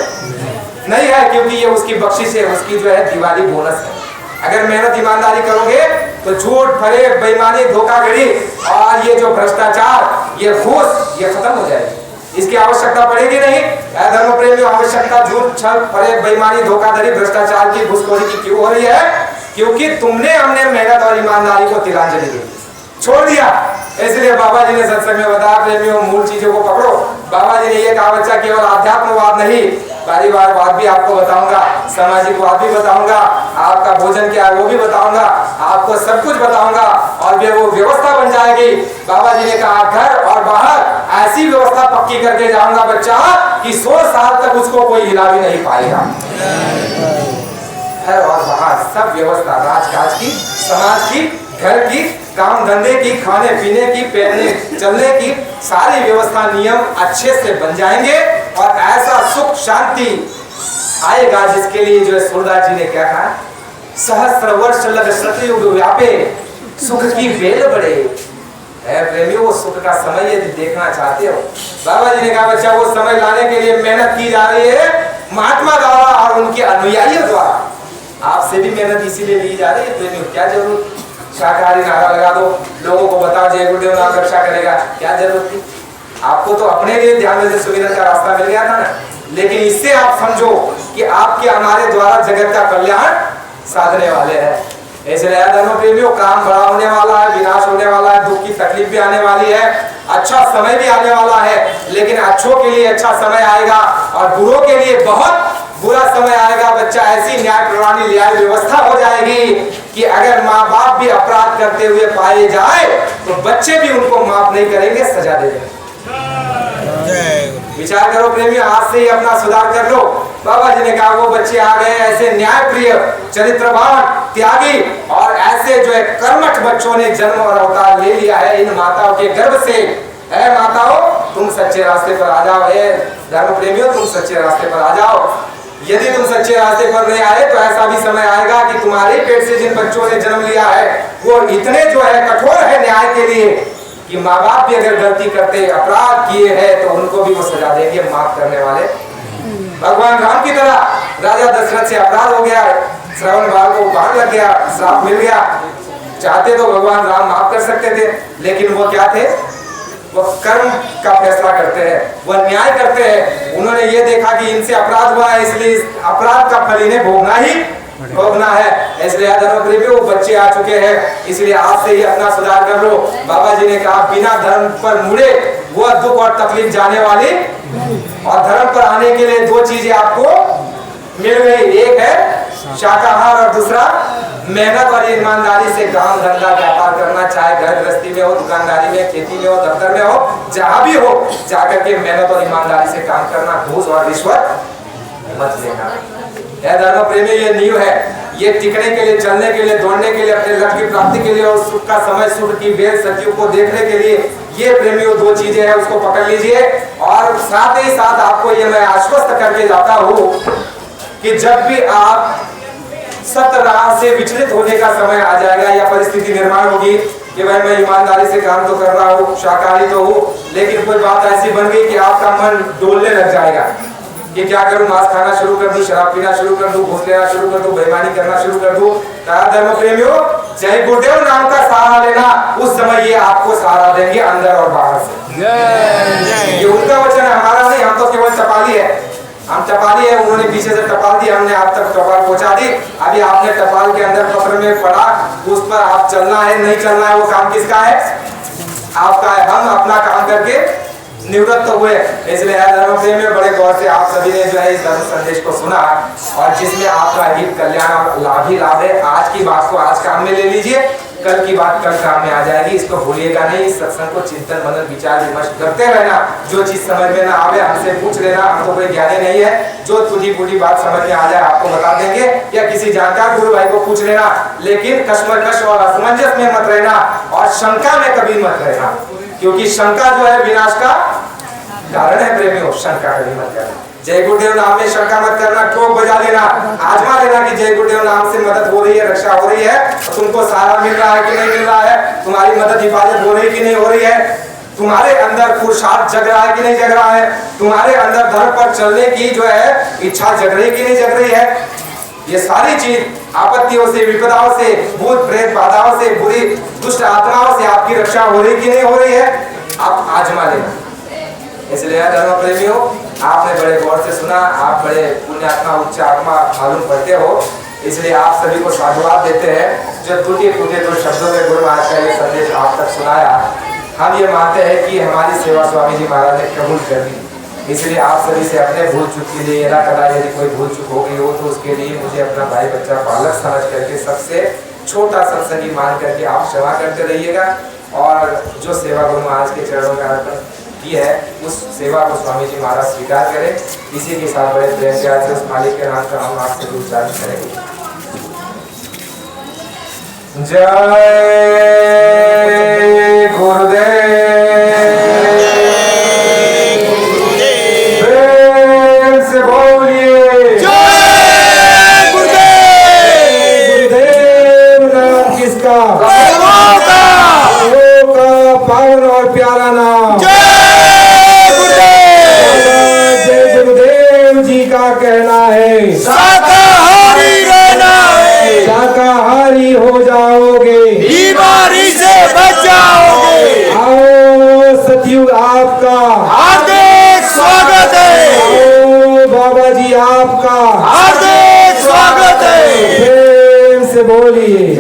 नहीं है, क्योंकि ये उसकी बख्शिश है, उसकी जो है दिवाली बोनस है। अगर मेहनत ईमानदारी करोगे तो झूठ, फरेब, बेईमानी, धोखाधड़ी और ये जो भ्रष्टाचार, ये घूस, ये खत्म हो जाएगी। इसकी आवश्यकता पड़ेगी नहीं। धर्म प्रेमियों, आवश्यकता झूठ, छल, फरेब, बेईमानी, धोखाधड़ी, भ्रष्टाचार की, घूसखोरी की क्यों हो रही है? क्योंकि हमने मेहनत और ईमानदारी को तिलांजलि दी, छोड़ दिया। इसलिए बाबा जी ने सत्संग में बताया, प्रेमियों मूल चीजों को पकड़ो। बाबा जी ने ये कहा, बच्चा केवल आध्यात्मवाद नहीं, परिवारवाद भी आपको बताऊंगा, सामाजिकवाद भी बताऊंगा, आपका भोजन क्या है वो भी बताऊंगा, आपको सब कुछ बताऊंगा और वो व्यवस्था बन जाएगी। बाबा जी ने कहा, घर और बाहर ऐसी व्यवस्था पक्की करके जाऊंगा बच्चा कि 100 साल तक उसको कोई हिला भी नहीं पाएगा। घर और बाहर सब व्यवस्था, राजकाज की, समाज की, घर की, काम धंधे की, खाने पीने की, पहनने चलने की, सारी व्यवस्था नियम अच्छे से बन जाएंगे और ऐसा सुख शांति आएगा जिसके लिए जो है सूरदास जी ने क्या कहा, सहस्त्र वर्ष लग सतयुग व्यापे, सुख की बेल बढ़े। प्रेमियों, वो सुख का समय यदि देखना चाहते हो, बाबा जी ने कहा, बच्चा वो समय लाने के लिए मेहनत की जा रही है महात्मा द्वारा और उनके अनुयायियों द्वारा। आपसे भी मेहनत इसीलिए ली जा रही है। प्रेमियों, क्या जरूरत? शाकाहारी नारा लगा दो, लोगों को बताओ जय गुरुदेव नाम रक्षा करेगा, क्या जरूरत थी? आपको तो अपने लिए ध्यान देने सुविधा का रास्ता मिल गया था ना। लेकिन इससे आप समझो कि आपके हमारे द्वारा जगत का कल्याण साधने वाले हैं। इसलिए धर्म प्रेमियों, काम बड़ा होने वाला है, विनाश होने वाला है, दुख की तकलीफ भी आने वाली है, अच्छा समय भी आने वाला है, लेकिन अच्छों के लिए अच्छा समय आएगा और बुरों के लिए बहुत बुरा समय आएगा। बच्चा, ऐसी न्याय प्रणाली, न्याय व्यवस्था हो जाएगी कि अगर माँ बाप भी अपराध करते हुए पाए जाए तो बच्चे भी उनको माफ नहीं करेंगे, सजा दे देंगे। विचार करो प्रेमियों, आज से ही अपना सुधार कर लो। बाबा जी ने कहा, वो बच्चे आ गए ऐसे न्यायप्रिय, चरित्रवान, त्यागी और ऐसे जो है कर्मठ बच्चों ने जन्म और अवतार ले लिया है इन माताओं के गर्भ से। है माताओं, तुम सच्चे रास्ते पर आ जाओ। धर्म प्रेमियों, तुम सच्चे रास्ते पर आ जाओ। यदि तुम सच्चे रास्ते पर नहीं आए तो ऐसा भी समय आएगा कि तुम्हारे पेट से जिन बच्चों ने जन्म लिया है वो इतने जो है कठोर है न्याय के लिए कि माँ बाप भी अगर गलती करते, अपराध किए हैं तो उनको भी वो सजा देंगे, माफ करने वाले। भगवान राम की तरह राजा दशरथ से अपराध हो गया, श्रवण बाल को बाण लग गया, श्राप मिल गया। चाहते तो भगवान राम माफ कर सकते थे, लेकिन वो क्या थे? वो कर्म का फैसला करते हैं, वो न्याय करते हैं। उन्होंने ये देखा कि इनसे अपराध हुआ है, इसलिए अपराध का फल इन्हें भोगना है। इसलिए धर्म प्रेमियों, वो बच्चे आ चुके हैं, इसलिए आज से ही अपना सुधार कर लो। बाबा जी ने कहा, बिना धर्म पर मुड़े वो दुख और तकलीफ जाने वाली, और धर्म पर आने के लिए 2 चीजें आपको मिल गई, एक है शाकाहार और दूसरा मेहनत और ईमानदारी से काम धंधा व्यापार करना, चाहे घर गृहस्थी में हो, दुकानदारी में, खेती में हो, दफ्तर में हो, जहां भी हो, जाकर के मेहनत और ईमानदारी से काम करना, घूस और रिश्वत मत लेना। धर्म प्रेमी, ये नींव है। ये टिकने के लिए, चलने के लिए, दौड़ने के लिए, अपने लक्ष्य की प्राप्ति के लिए और सुख का समय, सुख की बेल सत्युग को देखने के लिए, ये प्रेमियों 2 चीजें हैं, उसको पकड़ लीजिए। और साथ ही साथ आपको ये मैं आश्वस्त करके जाता हूँ कि जब भी आप सत्य राह से विचलित होने का समय आ जाएगा या परिस्थिति निर्माण होगी, कि भाई मैं ईमानदारी से काम तो कर रहा हूँ, शाकाहारी तो हूँ, लेकिन कोई बात ऐसी बन गई कि आपका मन डोलने लग जाएगा कि क्या करूं, मांस खाना शुरू कर दूं, शराब पीना शुरू कर दूं, घूस लेना शुरू कर दूं, बेईमानी करना शुरू कर दूं। धर्म प्रेमियों, जय गुरुदेव नाम का सहारा लेना, उस समय ये आपको सहारा देंगे अंदर और बाहर से। ये उनका वचन है, हमारा नहीं। हम तो केवल टपाली है, हम टपाली है। उन्होंने पीछे से टपाल दी, हमने आप तक टपाल पहुंचा दी। अभी आपने टपाल के अंदर पत्र में पढ़ा, उस पर आप चलना है नहीं चलना है, वो काम किसका है? आपका है। हम अपना काम करके निवृत्त हुए। इसलिए धर्म प्रेम में बड़े गौर से आप सभी ने जो है इस धर्म संदेश को सुना, और जिसमें आपका हित कल्याण और लाभ ही लाभ है। आज की बात को आज काम में ले लीजिए, कल की बात कल काम में आ जाएगी। इसको भूलिएगा नहीं। इस सत्संग को चिंतन मनन विचार विमर्श करते रहना। जो चीज समझ में ना आवे हमसे पूछ लेना, हम तो कोई ज्ञानी नहीं है। जो टूटी फूटी बात समझ में आ जाए आपको बता देंगे, या किसी जानकार गुरु भाई को पूछ लेना। लेकिन कश्मकश और असमंजस में मत रहना, और शंका में कभी मत रहना, क्योंकि शंका जो है विनाश का कारण है। प्रेमियों, शंका कभी मत करना। जय गुरुदेव नाम में शंका मत करना। ठोक बजा लेना, आजमा लेना कि जय गुरुदेव नाम से मदद हो रही है, रक्षा हो रही है, तुमको सहारा मिल रहा है कि नहीं मिल रहा है, तुम्हारी मदद हिफाजत हो रही कि नहीं हो रही है, तुम्हारे अंदर पुरुषार्थ जग रहा है कि नहीं जग रहा है, तुम्हारे अंदर धर्म पर चलने की जो है इच्छा जग रही कि नहीं जग रही है। ये सारी चीज आपत्तियों से, विपदाओं से, भूत प्रेत बाधाओं से, बुरी दुष्ट आत्माओं से आपकी रक्षा हो रही कि नहीं हो रही है, आप आजमा लेना। इसलिए धर्म प्रेमियों, आपने बड़े गौर से सुना, आप बड़े पुण्यात्मा उच्च आत्मा मालूम पड़ते हो। इसलिए आप सभी को साधुवाद देते हैं जो टूटे फूटे दो शब्दों में गुरु महाराज का ये संदेश आप तक सुनाया। हम ये मानते हैं कि हमारी सेवा स्वामी जी महाराज ने कबूल कर दी। इसलिए आप सभी से अपने भूल चूक के लिए यदा कदा यदि कोई भूल चूक हो गई हो तो उसके लिए मुझे अपना भाई बच्चा बालक समझ करके सबसे छोटा सत्संगी मान करके आप क्षमा करते रहिएगा। और जो सेवा गुरु महाराज के चरणों में अर्पण की है उस सेवा को स्वामी जी महाराज स्वीकार करें। इसी के साथ बड़े प्रेम प्यार से उस मालिक के नाम का हम आपसे उच्चारण करेंगे। जय गुरुदेव, प्रेम से बोलिए जय गुरुदेव। गुरुदेव नाम किसका? पावन और प्यारा नाम जय गुरुदेव। जय गुरुदेव जी का कहना है शाकाहारी रहना है, शाकाहारी हो जाओगे, बीमारी से बच जाओगे। आओ सतयुग आपका हार्दिक स्वागत है, आओ बाबा जी आपका हार्दिक स्वागत है। प्रेम से बोलिए।